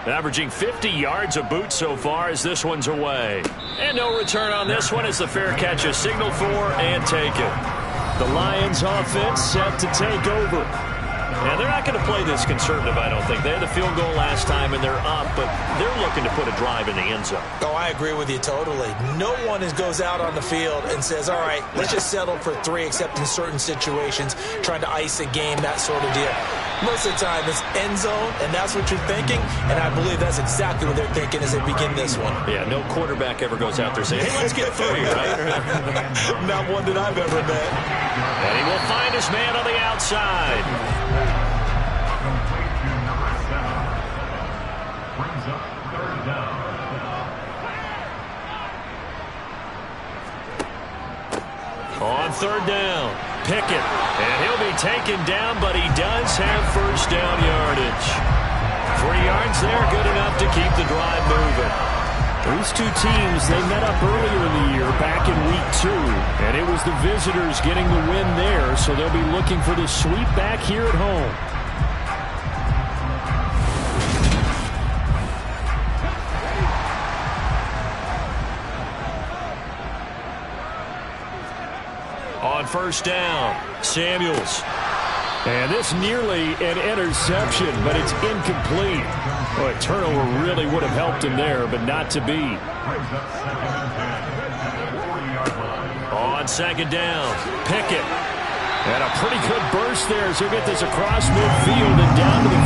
[SPEAKER 1] Averaging 50 yards a boot so far as this one's away. And no return on this one as the fair catch is signaled for and taken. The Lions offense set to take over. And they're not going to play this conservative, I don't think. They had the field goal last time, and they're up, but they're looking to put a drive in the end zone.
[SPEAKER 2] Oh, I agree with you totally. No one goes out on the field and says, all right, let's just settle for 3, except in certain situations, trying to ice a game, that sort of deal. Most of the time, it's end zone, and that's what you're thinking, and I believe that's exactly what they're thinking as they begin this one.
[SPEAKER 1] Yeah, no quarterback ever goes out there saying, hey, let's get 3, right?
[SPEAKER 2] Not one that I've ever met.
[SPEAKER 1] And he will find his man on the outside.
[SPEAKER 5] Complete to number 7. Brings up 3rd down.
[SPEAKER 1] On 3rd down, Pickett. And he'll be taken down, but he does have first down yardage. 3 yards there, good enough to keep the drive moving.
[SPEAKER 6] These two teams, they met up earlier in the year, back in week 2, and it was the visitors getting the win there, so they'll be looking for the sweep back here at home.
[SPEAKER 1] On first down, Samuels.
[SPEAKER 6] And this nearly an interception, but it's incomplete. Boy, a turnover really would have helped him there, but not to be.
[SPEAKER 5] Brings up 2nd and 10. 40-yard line.
[SPEAKER 1] On 2nd down, Pickett.
[SPEAKER 6] And a pretty good burst there as he'll get this across midfield and down to the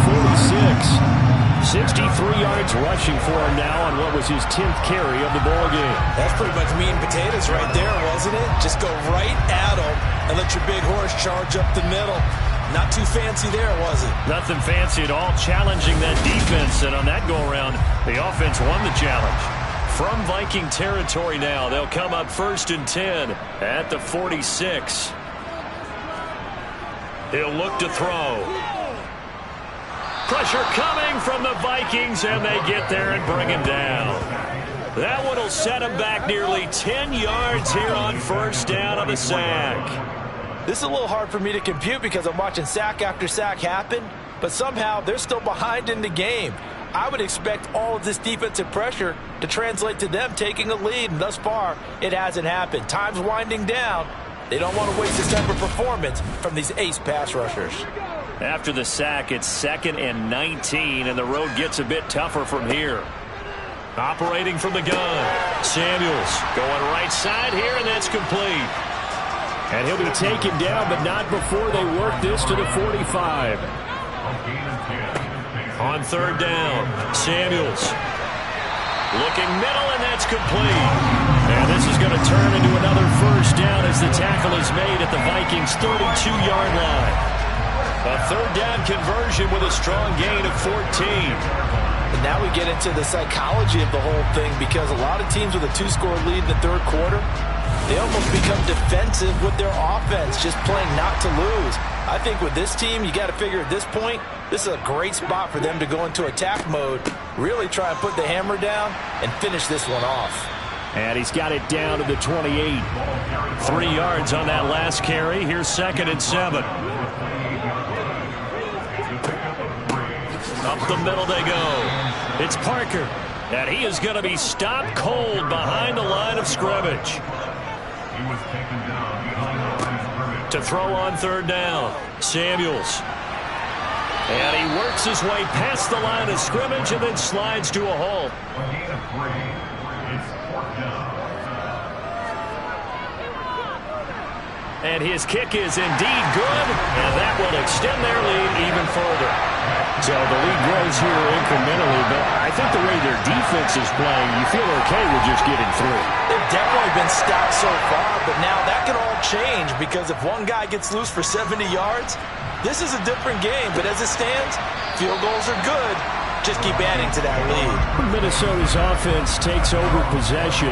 [SPEAKER 6] 46. 63 yards rushing for him now on what was his 10th carry of the ball game.
[SPEAKER 2] That's pretty much meat and potatoes right there, wasn't it? Just go right at him and let your big horse charge up the middle. Not too fancy there, was it?
[SPEAKER 1] Nothing fancy at all, challenging that defense, and on that go-around, the offense won the challenge. From Viking territory now, they'll come up 1st and 10 at the 46. He'll look to throw. Pressure coming from the Vikings, and they get there and bring him down. That one will set him back nearly 10 yards here on first down on the sack.
[SPEAKER 2] This is a little hard for me to compute because I'm watching sack after sack happen, but somehow they're still behind in the game. I would expect all of this defensive pressure to translate to them taking a lead, and thus far, it hasn't happened. Time's winding down. They don't want to waste this type of performance from these ace pass rushers.
[SPEAKER 1] After the sack, it's 2nd and 19, and the road gets a bit tougher from here. Operating from the gun, Samuels going right side here, and that's complete.
[SPEAKER 6] And he'll be taken down, but not before they work this to the 45.
[SPEAKER 1] On 3rd down, Samuels looking middle, and that's complete. And this is going to turn into another first down as the tackle is made at the Vikings' 32-yard line. A 3rd down conversion with a strong gain of 14.
[SPEAKER 2] And now we get into the psychology of the whole thing, because a lot of teams with a 2-score lead in the 3rd quarter, they almost become defensive with their offense, just playing not to lose. I think with this team, you got to figure at this point, this is a great spot for them to go into attack mode, really try and put the hammer down and finish this one off.
[SPEAKER 6] And he's got it down to the 28.
[SPEAKER 1] 3 yards on that last carry. Here's 2nd and 7. Up the middle they go. It's Parker. And he is going to be stopped cold behind the line of scrimmage.
[SPEAKER 5] He was taken down behind the line of scrimmage.
[SPEAKER 1] To throw on 3rd down, Samuels. And he works his way past the line of scrimmage and then slides to a halt.
[SPEAKER 5] A gain of 3. It's 4th down.
[SPEAKER 1] And his kick is indeed good, and that will extend their lead even further.
[SPEAKER 6] So the lead grows here incrementally, but I think the way their defense is playing, you feel okay with just getting through.
[SPEAKER 2] They've definitely been stout so far, but now that can all change, because if one guy gets loose for 70 yards, this is a different game. But as it stands, field goals are good. Just keep adding to that lead.
[SPEAKER 6] Minnesota's offense takes over possession.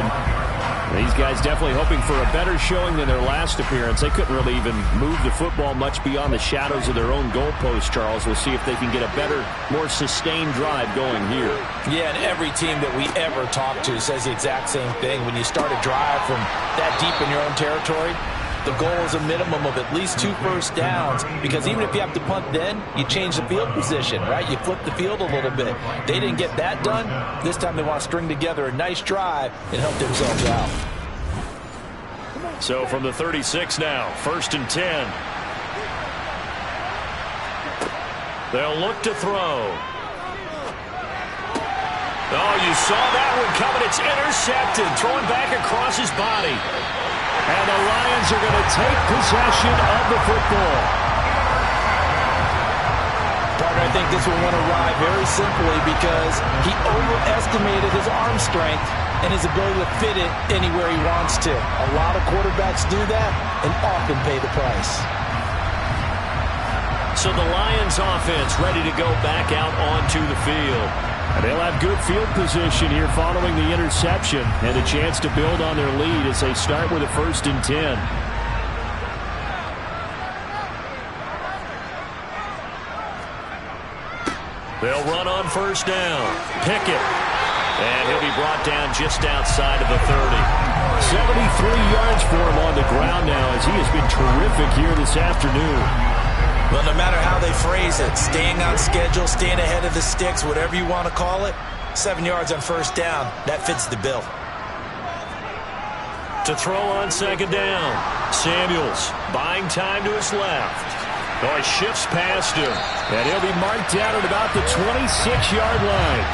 [SPEAKER 6] These guys definitely hoping for a better showing than their last appearance. They couldn't really even move the football much beyond the shadows of their own goalpost, Charles. We'll see if they can get a better, more sustained drive going here.
[SPEAKER 2] Yeah, and every team that we ever talk to says the exact same thing. When you start a drive from that deep in your own territory, the goal is a minimum of at least 2 first downs, because even if you have to punt then, you change the field position, right? You flip the field a little bit. They didn't get that done. This time they want to string together a nice drive and help themselves out.
[SPEAKER 1] So from the 36 now, 1st and 10. They'll look to throw. Oh, you saw that one coming. It's intercepted. Throwing back across his body.
[SPEAKER 6] And the Lions are going to take possession of the football.
[SPEAKER 2] Partner, I think this one went awry very simply because he overestimated his arm strength and his ability to fit it anywhere he wants to. A lot of quarterbacks do that and often pay the price.
[SPEAKER 1] So the Lions offense ready to go back out onto the field.
[SPEAKER 6] And they'll have good field position here following the interception and a chance to build on their lead as they start with a 1st and 10.
[SPEAKER 1] They'll run on 1st down. Pickett. And he'll be brought down just outside of the 30.
[SPEAKER 6] 73 yards for him on the ground now as he has been terrific here this afternoon.
[SPEAKER 2] Well, no matter how they phrase it, staying on schedule, staying ahead of the sticks, whatever you want to call it, 7 yards on 1st down, that fits the bill.
[SPEAKER 1] To throw on 2nd down. Samuels buying time to his left. Oh, he shifts past him.
[SPEAKER 6] And he'll be marked down at about the 26-yard line.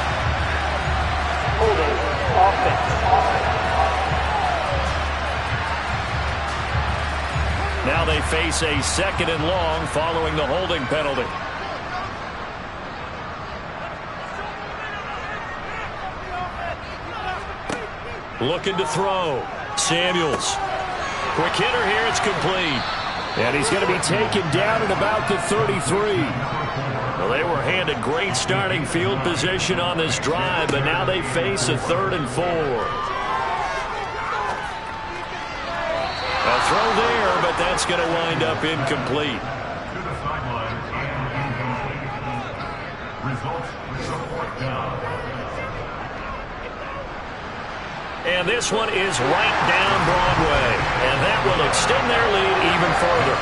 [SPEAKER 3] Holding offense.
[SPEAKER 1] Now they face a 2nd and long following the holding penalty. Looking to throw. Samuels. Quick hitter here. It's complete.
[SPEAKER 6] And he's going to be taken down at about the 33.
[SPEAKER 1] Well, they were handed great starting field position on this drive, but now they face a 3rd and 4. A throw there, but that's going to wind up incomplete.
[SPEAKER 5] To the sideline and incomplete. Results, the 4th down.
[SPEAKER 1] And this one is right down Broadway, and that will extend their lead even further.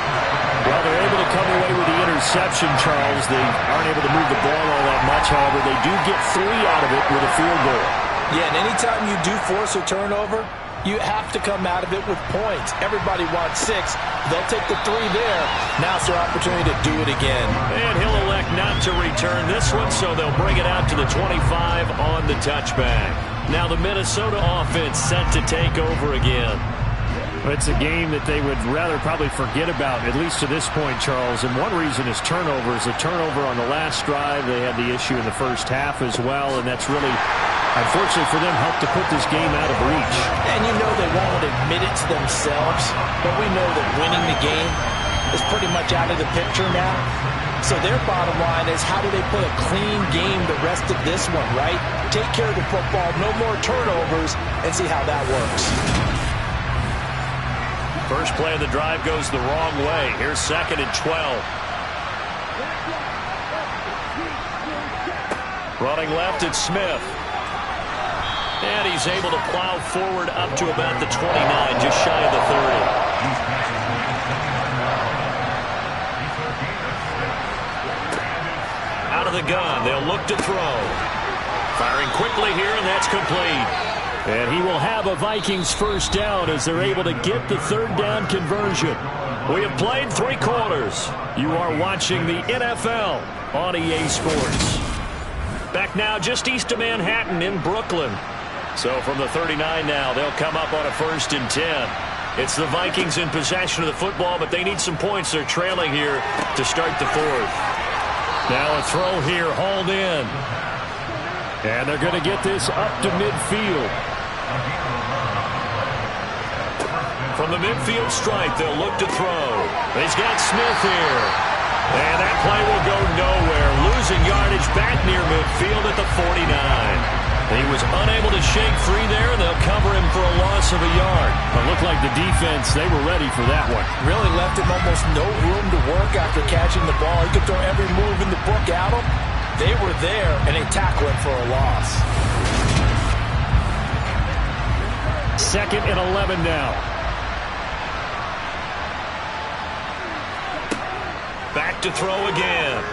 [SPEAKER 6] Well, they're able to come away with the interception, Charles. They aren't able to move the ball all that much. However, they do get 3 out of it with a field goal.
[SPEAKER 2] Yeah, and anytime you do force a turnover, you have to come out of it with points. Everybody wants 6. They'll take the 3 there. Now it's their opportunity to do it again.
[SPEAKER 1] And he'll elect not to return this one, so they'll bring it out to the 25 on the touchback. Now the Minnesota offense set to take over again.
[SPEAKER 6] It's a game that they would rather probably forget about, at least to this point, Charles. And one reason is turnovers. A turnover on the last drive. They had the issue in the first half as well, and that's really, unfortunately for them, helped to put this game out of reach.
[SPEAKER 2] And you know they won't admit it to themselves, but we know that winning the game is pretty much out of the picture now. So their bottom line is, how do they play a clean game the rest of this one, right? Take care of the football, no more turnovers, and see how that works.
[SPEAKER 1] First play of the drive goes the wrong way. Here's 2nd and 12. Running left, it's Smith. And he's able to plow forward up to about the 29, just shy of the 30. Out of the gun, they'll look to throw. Firing quickly here, and that's complete.
[SPEAKER 6] And he will have a Vikings 1st down as they're able to get the 3rd down conversion.
[SPEAKER 1] We have played 3 quarters.
[SPEAKER 6] You are watching the NFL on EA Sports.
[SPEAKER 1] Back now just east of Manhattan in Brooklyn. So from the 39 now, they'll come up on a 1st and 10. It's the Vikings in possession of the football, but they need some points. They're trailing here to start the 4th.
[SPEAKER 6] Now a throw here, hauled in. And they're going to get this up to midfield.
[SPEAKER 1] From the midfield stripe, they'll look to throw. He's got Smith here. And that play will go nowhere. Losing yardage back near midfield at the 49. He was unable to shake free there, and they'll cover him for a loss of a yard.
[SPEAKER 6] It looked like the defense, they were ready for that one.
[SPEAKER 2] Really left him almost no room to work after catching the ball. He could throw every move in the book at him. They were there, and they tackle him for a loss.
[SPEAKER 6] 2nd and 11 now.
[SPEAKER 1] Back to throw again.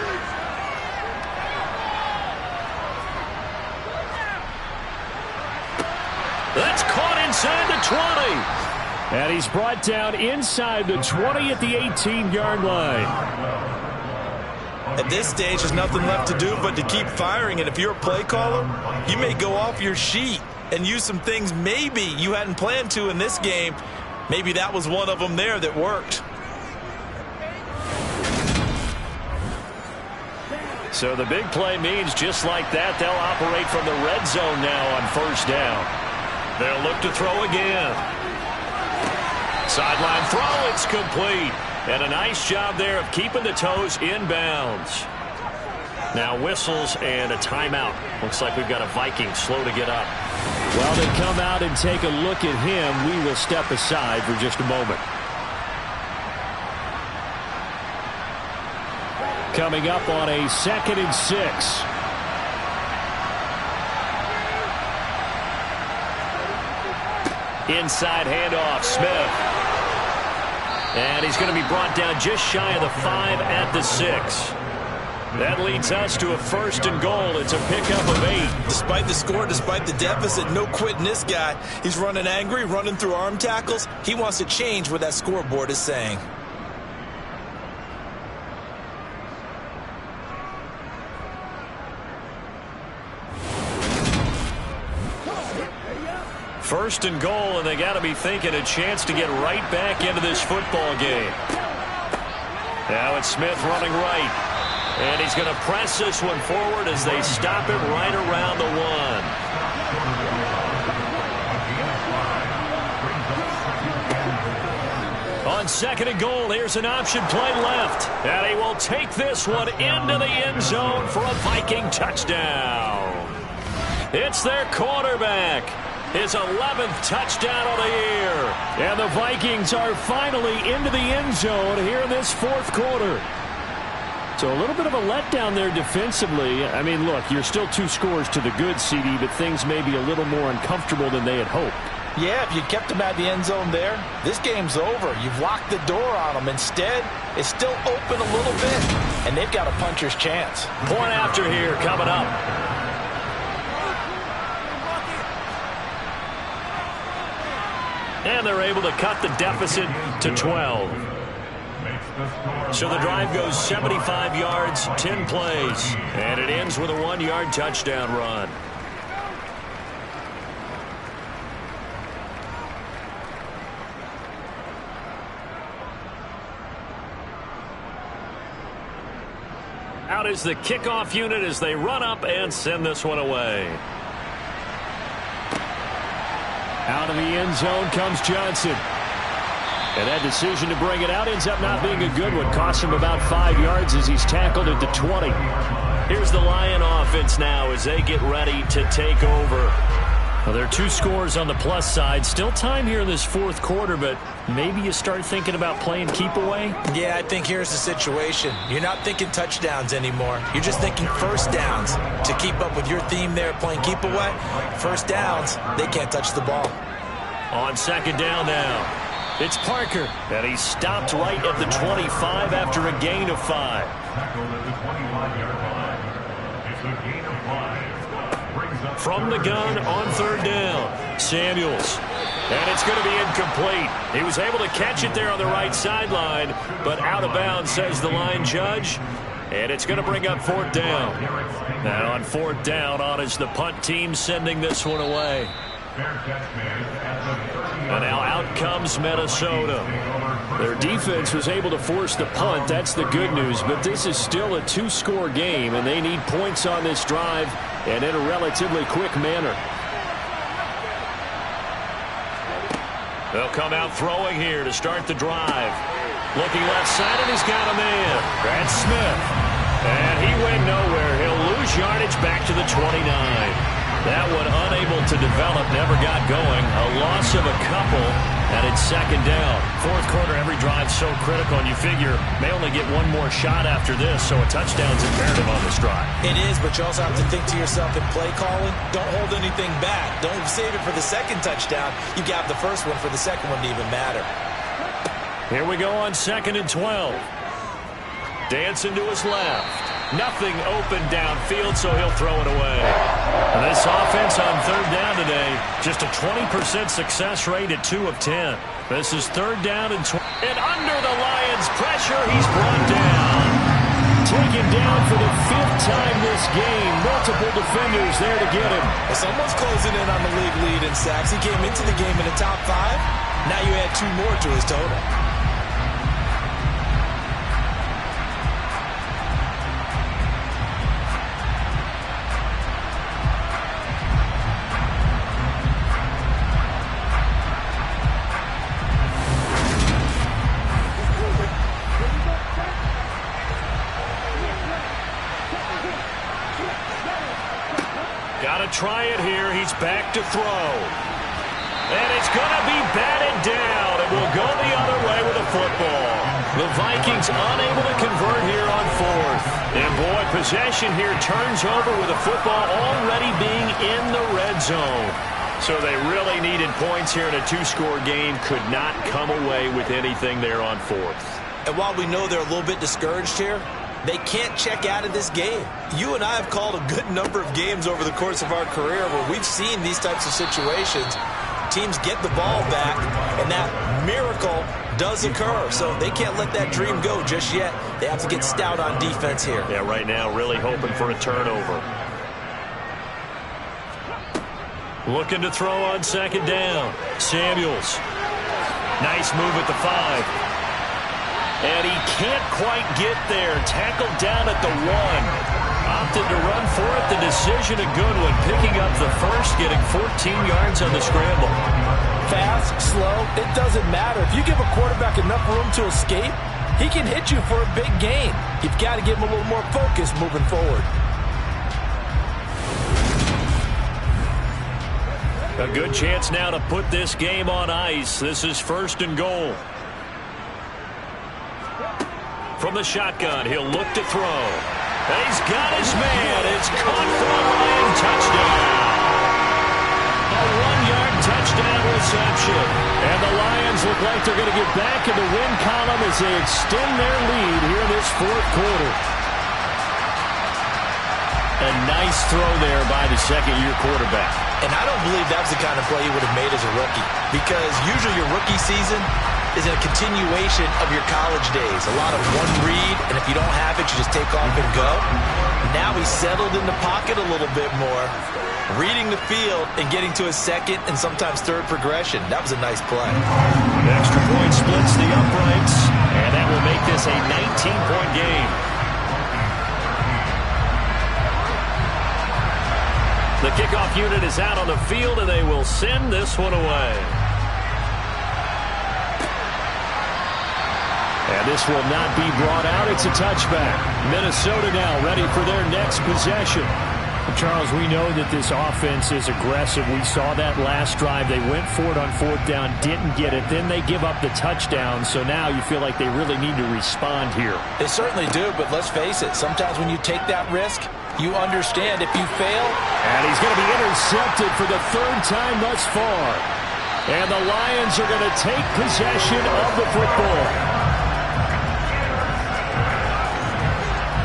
[SPEAKER 1] That's caught inside the 20.
[SPEAKER 6] And he's brought down inside the 20 at the 18-yard line.
[SPEAKER 2] At this stage, there's nothing left to do but to keep firing. And if you're a play caller, you may go off your sheet and use some things maybe you hadn't planned to in this game. Maybe that was one of them there that worked.
[SPEAKER 1] So the big play means just like that, they'll operate from the red zone now on 1st down. They'll look to throw again. Sideline throw, it's complete. And a nice job there of keeping the toes inbounds. Now whistles and a timeout. Looks like we've got a Viking slow to get up.
[SPEAKER 6] While they come out and take a look at him, we will step aside for just a moment. Coming up on a 2nd and 6.
[SPEAKER 1] Inside handoff, Smith. And he's going to be brought down just shy of the 5 at the 6. That leads us to a 1st and goal. It's a pickup of 8.
[SPEAKER 2] Despite the score, despite the deficit, no quitting this guy. He's running angry, running through arm tackles. He wants to change what that scoreboard is saying.
[SPEAKER 1] First and goal, and they got to be thinking a chance to get right back into this football game. Now it's Smith running right. And he's going to press this one forward as they stop it right around the 1. On 2nd and goal, here's an option play left. And he will take this one into the end zone for a Viking touchdown. It's their quarterback. His 11th touchdown of the year.
[SPEAKER 6] And the Vikings are finally into the end zone here in this 4th quarter. So a little bit of a letdown there defensively. I mean, look, you're still 2 scores to the good, CD, but things may be a little more uncomfortable than they had hoped.
[SPEAKER 2] Yeah, if you kept them at the end zone there, this game's over. You've locked the door on them. Instead, it's still open a little bit, and they've got a puncher's chance.
[SPEAKER 1] Point after here coming up. And they're able to cut the deficit to 12. So the drive goes 75 yards, 10 plays. And it ends with a 1-yard touchdown run. Out is the kickoff unit as they run up and send this one away.
[SPEAKER 6] Out of the end zone comes Johnson. And that decision to bring it out ends up not being a good one. Costs him about 5 yards as he's tackled at the 20.
[SPEAKER 1] Here's the Lion offense now as they get ready to take over. Well, there are 2 scores on the plus side. Still time here in this 4th quarter, but maybe you start thinking about playing keep away?
[SPEAKER 2] Yeah, I think here's the situation. You're not thinking touchdowns anymore. You're just thinking 1st downs. To keep up with your theme there, playing keep away, 1st downs, they can't touch the ball.
[SPEAKER 1] On 2nd down now, it's Parker. And he's stopped right at the 25 after a gain of 5.
[SPEAKER 5] It's a gain of 5.
[SPEAKER 1] From the gun on 3rd down, Samuels. And it's going to be incomplete. He was able to catch it there on the right sideline, but out of bounds, says the line judge. And it's going to bring up 4th down. Now on 4th down, on is the punt team sending this one away. And now out comes Minnesota.
[SPEAKER 6] Their defense was able to force the punt. That's the good news. But this is still a 2-score game, and they need points on this drive and in a relatively quick manner.
[SPEAKER 1] They'll come out throwing here to start the drive. Looking left side, and he's got a man. That's Smith. And he went nowhere. He'll lose yardage back to the 29. That one unable to develop, never got going. A loss of a couple, and it's second down. Fourth quarter, every drive so critical, and you figure may only get one more shot after this, so a touchdown's imperative on this drive.
[SPEAKER 2] It is, but you also have to think to yourself in play calling, don't hold anything back. Don't save it for the second touchdown. You got the first one for the second one to even matter.
[SPEAKER 1] Here we go on 2nd and 12. Dancing to his left. Nothing open downfield, so he'll throw it away. And this offense on 3rd down today, just a 20% success rate at 2 of 10. This is 3rd down and 20. And under the Lions' pressure, he's brought down. Taken down for the 5th time this game. Multiple defenders there to get him.
[SPEAKER 2] Well, someone's closing in on the league lead in sacks. He came into the game in the top 5. Now you add 2 more to his total.
[SPEAKER 1] Try it here. He's back to throw. And it's going to be batted down. It will go the other way with a football. The Vikings unable to convert here on 4th. And boy, possession here turns over with a football already being in the red zone. So they really needed points here in a 2-score game. Could not come away with anything there on 4th.
[SPEAKER 2] And while we know they're a little bit discouraged here, they can't check out of this game. You and I have called a good number of games over the course of our career where we've seen these types of situations. Teams get the ball back, and that miracle does occur. So they can't let that dream go just yet. They have to get stout on defense here.
[SPEAKER 1] Yeah, right now really hoping for a turnover. Looking to throw on 2nd down. Samuels. Nice move at the 5. And he can't quite get there. Tackled down at the 1. Opted to run for it. The decision a good one. Picking up the first, getting 14 yards on the scramble.
[SPEAKER 7] Fast, slow, it doesn't matter. If you give a quarterback enough room to escape, he can hit you for a big gain. You've got to give him a little more focus moving forward.
[SPEAKER 1] A good chance now to put this game on ice. This is 1st and goal. From the shotgun, he'll look to throw. And he's got his man. It's caught for a Lion touchdown. A 1-yard touchdown reception. And the Lions look like they're going to get back in the win column as they extend their lead here in this 4th quarter. A nice throw there by the second-year quarterback.
[SPEAKER 2] And I don't believe that's the kind of play he would have made as a rookie. Because usually your rookie season is a continuation of your college days. A lot of one read, and if you don't have it, you just take off and go. Now he's settled in the pocket a little bit more, reading the field and getting to his 2nd and sometimes 3rd progression. That was a nice play.
[SPEAKER 1] The extra point splits the uprights, and that will make this a 19-point game. The kickoff unit is out on the field, and they will send this one away. And this will not be brought out. It's a touchback. Minnesota now ready for their next possession.
[SPEAKER 6] Charles, we know that this offense is aggressive. We saw that last drive. They went for it on 4th down, didn't get it. Then they give up the touchdown. So now you feel like they really need to respond here.
[SPEAKER 7] They certainly do, but let's face it. Sometimes when you take that risk, you understand if you fail.
[SPEAKER 6] And he's going to be intercepted for the 3rd time thus far. And the Lions are going to take possession of the football.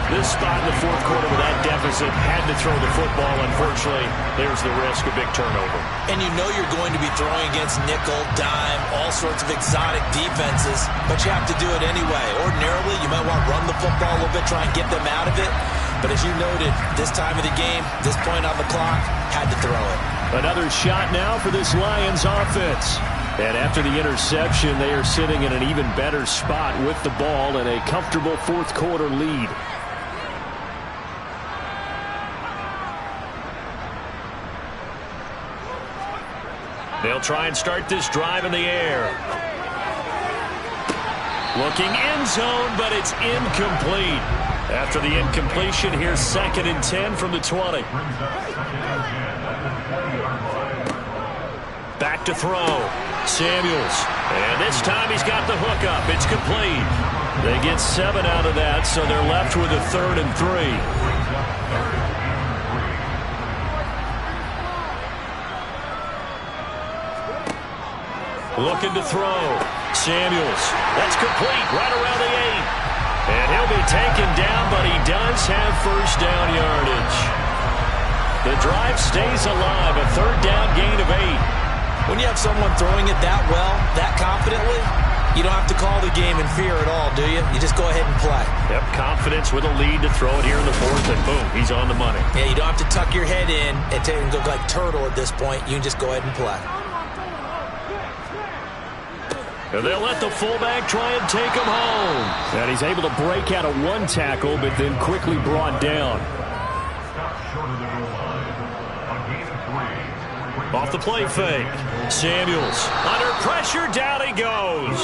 [SPEAKER 6] This spot in the 4th quarter with that deficit, had to throw the football. Unfortunately, there's the risk of big turnover.
[SPEAKER 2] And you know you're going to be throwing against nickel, dime, all sorts of exotic defenses, but you have to do it anyway. Ordinarily, you might want to run the football a little bit, try and get them out of it. But as you noted, this time of the game, this point on the clock, had to throw it.
[SPEAKER 6] Another shot now for this Lions offense. And after the interception, they are sitting in an even better spot with the ball and a comfortable 4th quarter lead. They'll try and start this drive in the air. Looking end zone, but it's incomplete. After the incompletion, here's 2nd and 10 from the 20.
[SPEAKER 1] Back to throw. Samuels. And this time he's got the hook up. It's complete. They get 7 out of that, so they're left with a 3rd and 3. Looking to throw. Samuels. That's complete right around the 8. And he'll be taken down, but he does have first down yardage. The drive stays alive. A 3rd down gain of 8.
[SPEAKER 2] When you have someone throwing it that well, that confidently, you don't have to call the game in fear at all, do you? You just go ahead and play.
[SPEAKER 1] Yep, confidence with a lead to throw it here in the 4th, and boom, he's on the money.
[SPEAKER 2] Yeah, you don't have to tuck your head in and go like turtle at this point. You can just go ahead and play.
[SPEAKER 1] And they'll let the fullback try and take him home.
[SPEAKER 6] And he's able to break out of 1 tackle, but then quickly brought down.
[SPEAKER 1] Off the play fake. Samuels under pressure, down he goes.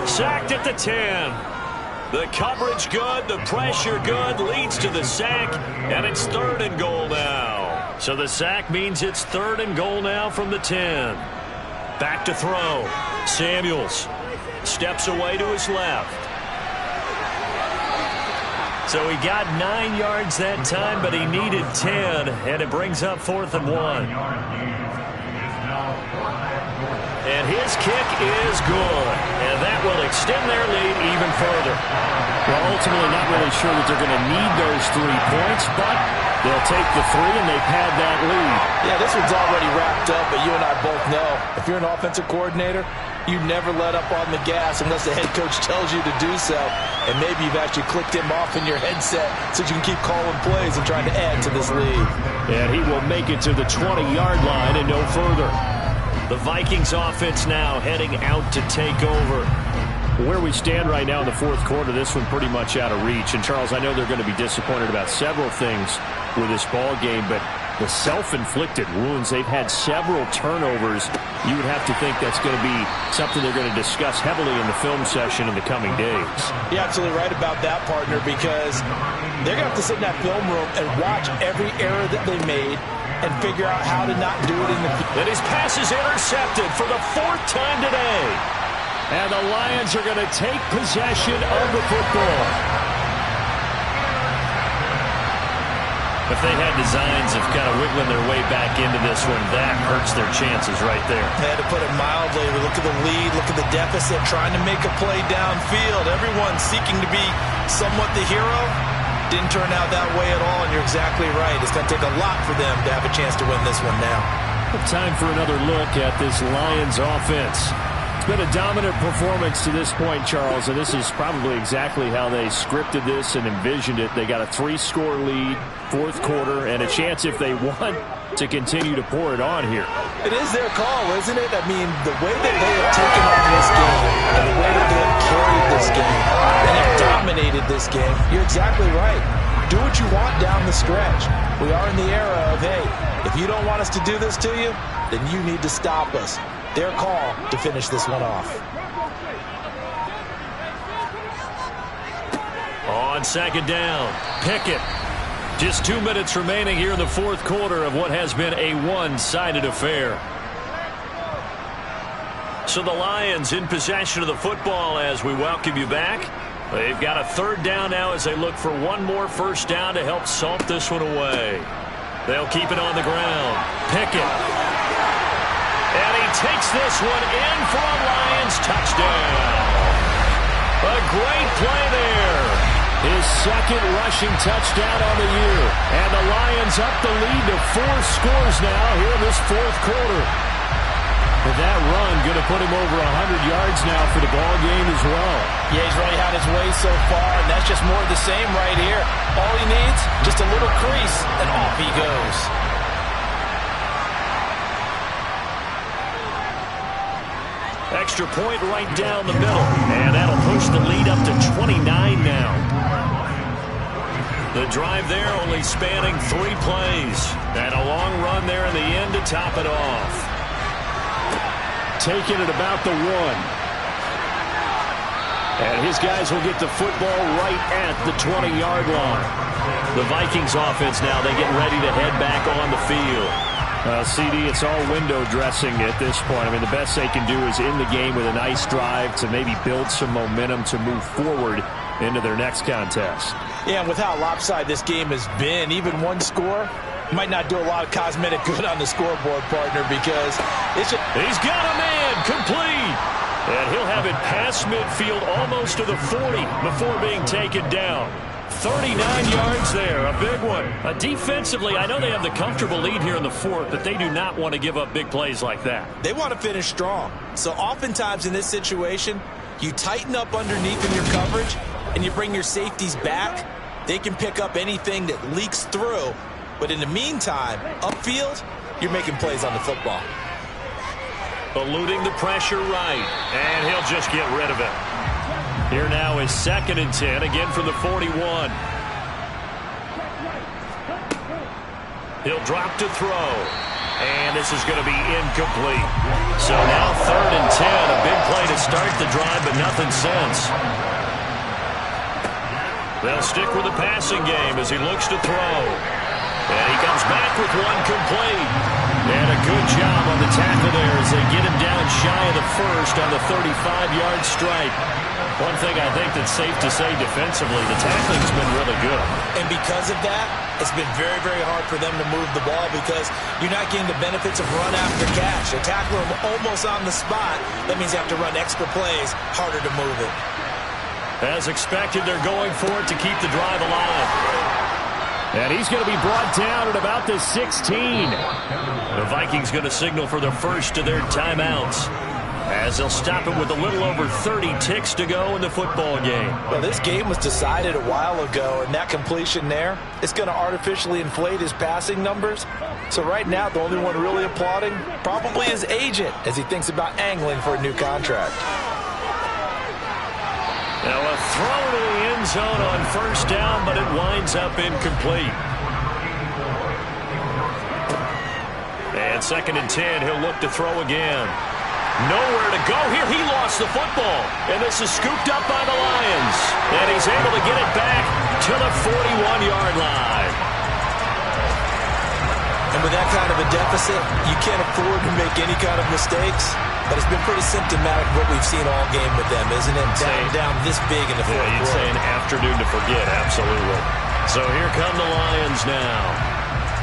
[SPEAKER 1] Sacked at the 10. The coverage good, the pressure good, leads to the sack, and it's 3rd and goal now. So the sack means it's 3rd and goal now from the 10. Back to throw. Samuels steps away to his left. So he got 9 yards that time, but he needed 10, and it brings up 4th and 1. And his kick is good, and that will extend their lead even further.
[SPEAKER 6] Well, ultimately not really sure that they're going to need those 3 points, but they'll take the 3 and they pad that lead.
[SPEAKER 7] Yeah, this one's already wrapped up, but you and I both know if you're an offensive coordinator, you never let up on the gas unless the head coach tells you to do so. And maybe you've actually clicked him off in your headset so you can keep calling plays and trying to add to this lead.
[SPEAKER 6] And he will make it to the 20-yard line and no further.
[SPEAKER 1] The Vikings offense now heading out to take over.
[SPEAKER 6] Where we stand right now in the 4th quarter, this one pretty much out of reach. And, Charles, I know they're going to be disappointed about several things with this ball game, but the self-inflicted wounds, they've had several turnovers. You would have to think that's going to be something they're going to discuss heavily in the film session in the coming days.
[SPEAKER 7] You're absolutely right about that, partner, because they're going to have to sit in that film room and watch every error that they made and figure out how to not do it in the future.
[SPEAKER 1] And his pass is intercepted for the 4th time today.
[SPEAKER 6] And the Lions are going to take possession of the football.
[SPEAKER 1] If they had designs of kind of wiggling their way back into this one, that hurts their chances right there.
[SPEAKER 2] To put it mildly, we look at the lead, look at the deficit, trying to make a play downfield. Everyone seeking to be somewhat the hero. Didn't turn out that way at all, and you're exactly right. It's going to take a lot for them to have a chance to win this one now.
[SPEAKER 6] Time for another look at this Lions offense. It's been a dominant performance to this point, Charles, and this is probably exactly how they scripted this and envisioned it. They got a 3-score lead, 4th quarter, and a chance if they want to continue to pour it on here.
[SPEAKER 7] It is their call, isn't it? I mean, the way that they have taken on this game and the way that they have carried this game and have dominated this game, you're exactly right. Do what you want down the stretch. We are in the era of, hey, if you don't want us to do this to you, then you need to stop us. Their call to finish this one off.
[SPEAKER 1] On 2nd down, Pickett. Just 2 minutes remaining here in the 4th quarter of what has been a one-sided affair. So the Lions in possession of the football as we welcome you back. They've got a 3rd down now as they look for one more first down to help salt this one away. They'll keep it on the ground. Pickett. And he takes this one in for a Lions touchdown. A great play there.
[SPEAKER 6] His 2nd rushing touchdown on the year. And the Lions up the lead to 4 scores now here in this 4th quarter. But that run going to put him over 100 yards now for the ball game as well.
[SPEAKER 7] Yeah, he's really had his way so far, and that's just more of the same right here. All he needs, just a little crease, and off he goes.
[SPEAKER 1] Extra point right down the middle. And that'll push the lead up to 29 now. The drive there only spanning 3 plays. And a long run there in the end to top it off.
[SPEAKER 6] Taking it about the 1. And his guys will get the football right at the 20-yard line.
[SPEAKER 1] The Vikings offense now, they get ready to head back on the field.
[SPEAKER 6] CD, it's all window dressing at this point. I mean, the best they can do is in the game with a nice drive to maybe build some momentum to move forward into their next contest.
[SPEAKER 7] Yeah, and with how lopsided this game has been, even one score might not do a lot of cosmetic good on the scoreboard, partner, because it's just...
[SPEAKER 1] He's got a man complete. And he'll have it past midfield almost to the 40 before being taken down. 39 yards there, a big one. Defensively, I know they have the comfortable lead here in the fourth, but they do not want to give up big plays like that.
[SPEAKER 2] They want to finish strong. So oftentimes in this situation, you tighten up underneath in your coverage, and you bring your safeties back. They can pick up anything that leaks through. But in the meantime, upfield, you're making plays on the football.
[SPEAKER 1] Eluding the pressure right, and he'll just get rid of it. Here now is 2nd and 10, again from the 41. He'll drop to throw, and this is going to be incomplete. So now 3rd and 10, a big play to start the drive, but nothing since. They'll stick with the passing game as he looks to throw. And he comes back with one complete. And a good job on the tackle there as they get him down shy of the first on the 35-yard strike. One thing I think that's safe to say defensively, the tackling's been really good.
[SPEAKER 2] And because of that, it's been very, very hard for them to move the ball because you're not getting the benefits of run after catch. They tackle him almost on the spot. That means you have to run extra plays, harder to move it.
[SPEAKER 1] As expected, they're going for it to keep the drive alive.
[SPEAKER 6] And he's going to be brought down at about the 16.
[SPEAKER 1] The Vikings going to signal for the first of their timeouts, as they'll stop it with a little over 30 ticks to go in the football game.
[SPEAKER 7] Well, this game was decided a while ago, and that completion there is going to artificially inflate his passing numbers. So right now, the only one really applauding probably his agent as he thinks about angling for a new contract.
[SPEAKER 1] Now a throw to the end zone on first down, but it winds up incomplete. And 2nd and 10, he'll look to throw again. Nowhere to go here. He lost the football. And this is scooped up by the Lions. And he's able to get it back to the 41-yard line.
[SPEAKER 2] And with that kind of a deficit, you can't afford to make any kind of mistakes. But it's been pretty symptomatic of what we've seen all game with them, isn't it? Down this big in the fourth quarter.
[SPEAKER 1] You'd say an afternoon to forget, absolutely. So here come the Lions now.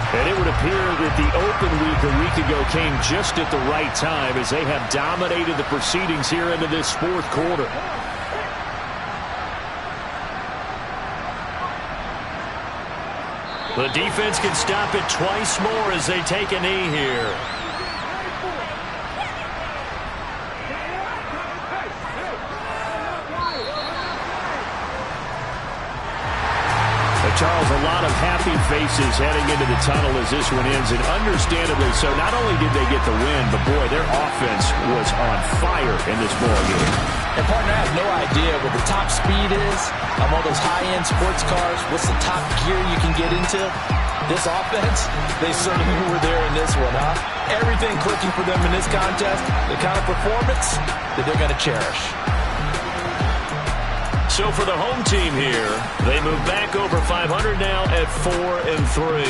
[SPEAKER 6] And it would appear that the open week a week ago came just at the right time as they have dominated the proceedings here into this fourth quarter.
[SPEAKER 1] The defense can stop it twice more as they take a knee here.
[SPEAKER 6] Charles, a lot of happy faces heading into the tunnel as this one ends, and understandably so. Not only did they get the win, but boy, their offense was on fire in this ball game.
[SPEAKER 7] And partner, I have no idea what the top speed is on all those high-end sports cars. What's the top gear you can get into? This offense, they certainly were there in this one, huh? Everything clicking for them in this contest, the kind of performance that they're going to cherish.
[SPEAKER 1] So for the home team here, they move back over 500 now at 4-3.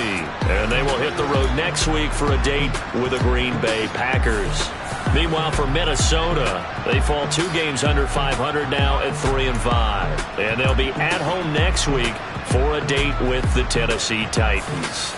[SPEAKER 1] And they will hit the road next week for a date with the Green Bay Packers. Meanwhile, for Minnesota, they fall 2 games under 500 now at 3-5. And they'll be at home next week for a date with the Tennessee Titans.